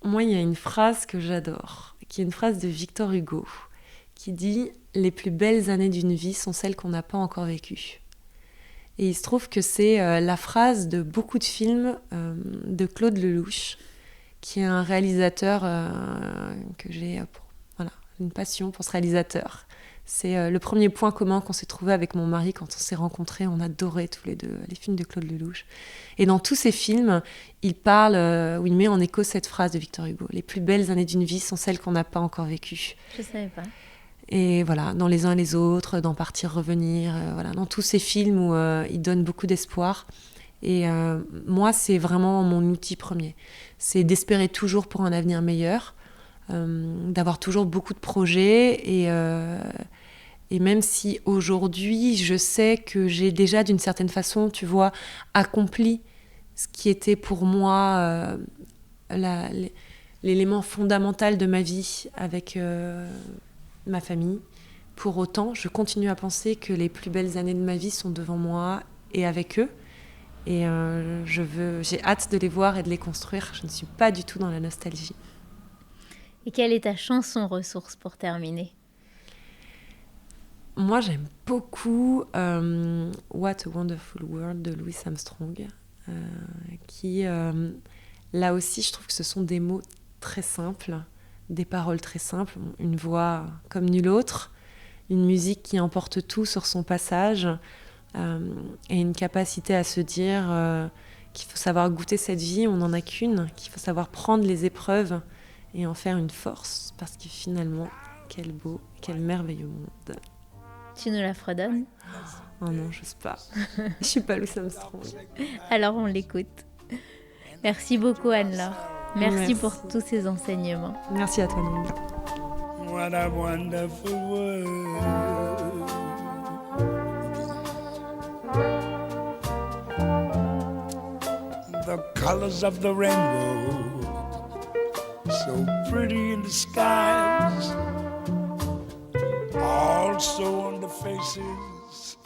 moi il y a une phrase que j'adore, qui est une phrase de Victor Hugo, qui dit « Les plus belles années d'une vie sont celles qu'on n'a pas encore vécues ». Et il se trouve que c'est la phrase de beaucoup de films de Claude Lelouch, qui est un réalisateur que j'ai une passion pour ce réalisateur. C'est le premier point commun qu'on s'est trouvé avec mon mari quand on s'est rencontrés. On adorait tous les deux les films de Claude Lelouch. Et dans tous ces films, il parle, où il met en écho cette phrase de Victor Hugo. Les plus belles années d'une vie sont celles qu'on n'a pas encore vécues. Je savais pas. Et voilà, dans Les uns et les autres, dans Partir, revenir, voilà, dans tous ces films où il donne beaucoup d'espoir. Et moi, c'est vraiment mon outil premier. C'est d'espérer toujours pour un avenir meilleur, d'avoir toujours beaucoup de projets. Et même si aujourd'hui, je sais que j'ai déjà, d'une certaine façon, tu vois, accompli ce qui était pour moi l'élément fondamental de ma vie avec ma famille. Pour autant, je continue à penser que les plus belles années de ma vie sont devant moi et avec eux. Et j'ai hâte de les voir et de les construire. Je ne suis pas du tout dans la nostalgie. Et quelle est ta chanson ressource pour terminer ? Moi, j'aime beaucoup What a Wonderful World de Louis Armstrong, qui, là aussi, je trouve que ce sont des mots très simples, des paroles très simples, une voix comme nulle autre, une musique qui emporte tout sur son passage, et une capacité à se dire qu'il faut savoir goûter cette vie, on n'en a qu'une, qu'il faut savoir prendre les épreuves et en faire une force, parce que finalement, quel beau, quel merveilleux monde. Tu nous la fredonnes ? Oh non, je sais pas. Je suis pas Louis Armstrong. Alors on l'écoute. Merci beaucoup Anne-Laure. Merci pour tous ces enseignements. Merci à toi, Noémie. What a wonderful world. The colors of the rainbow, so pretty in the skies, also on the faces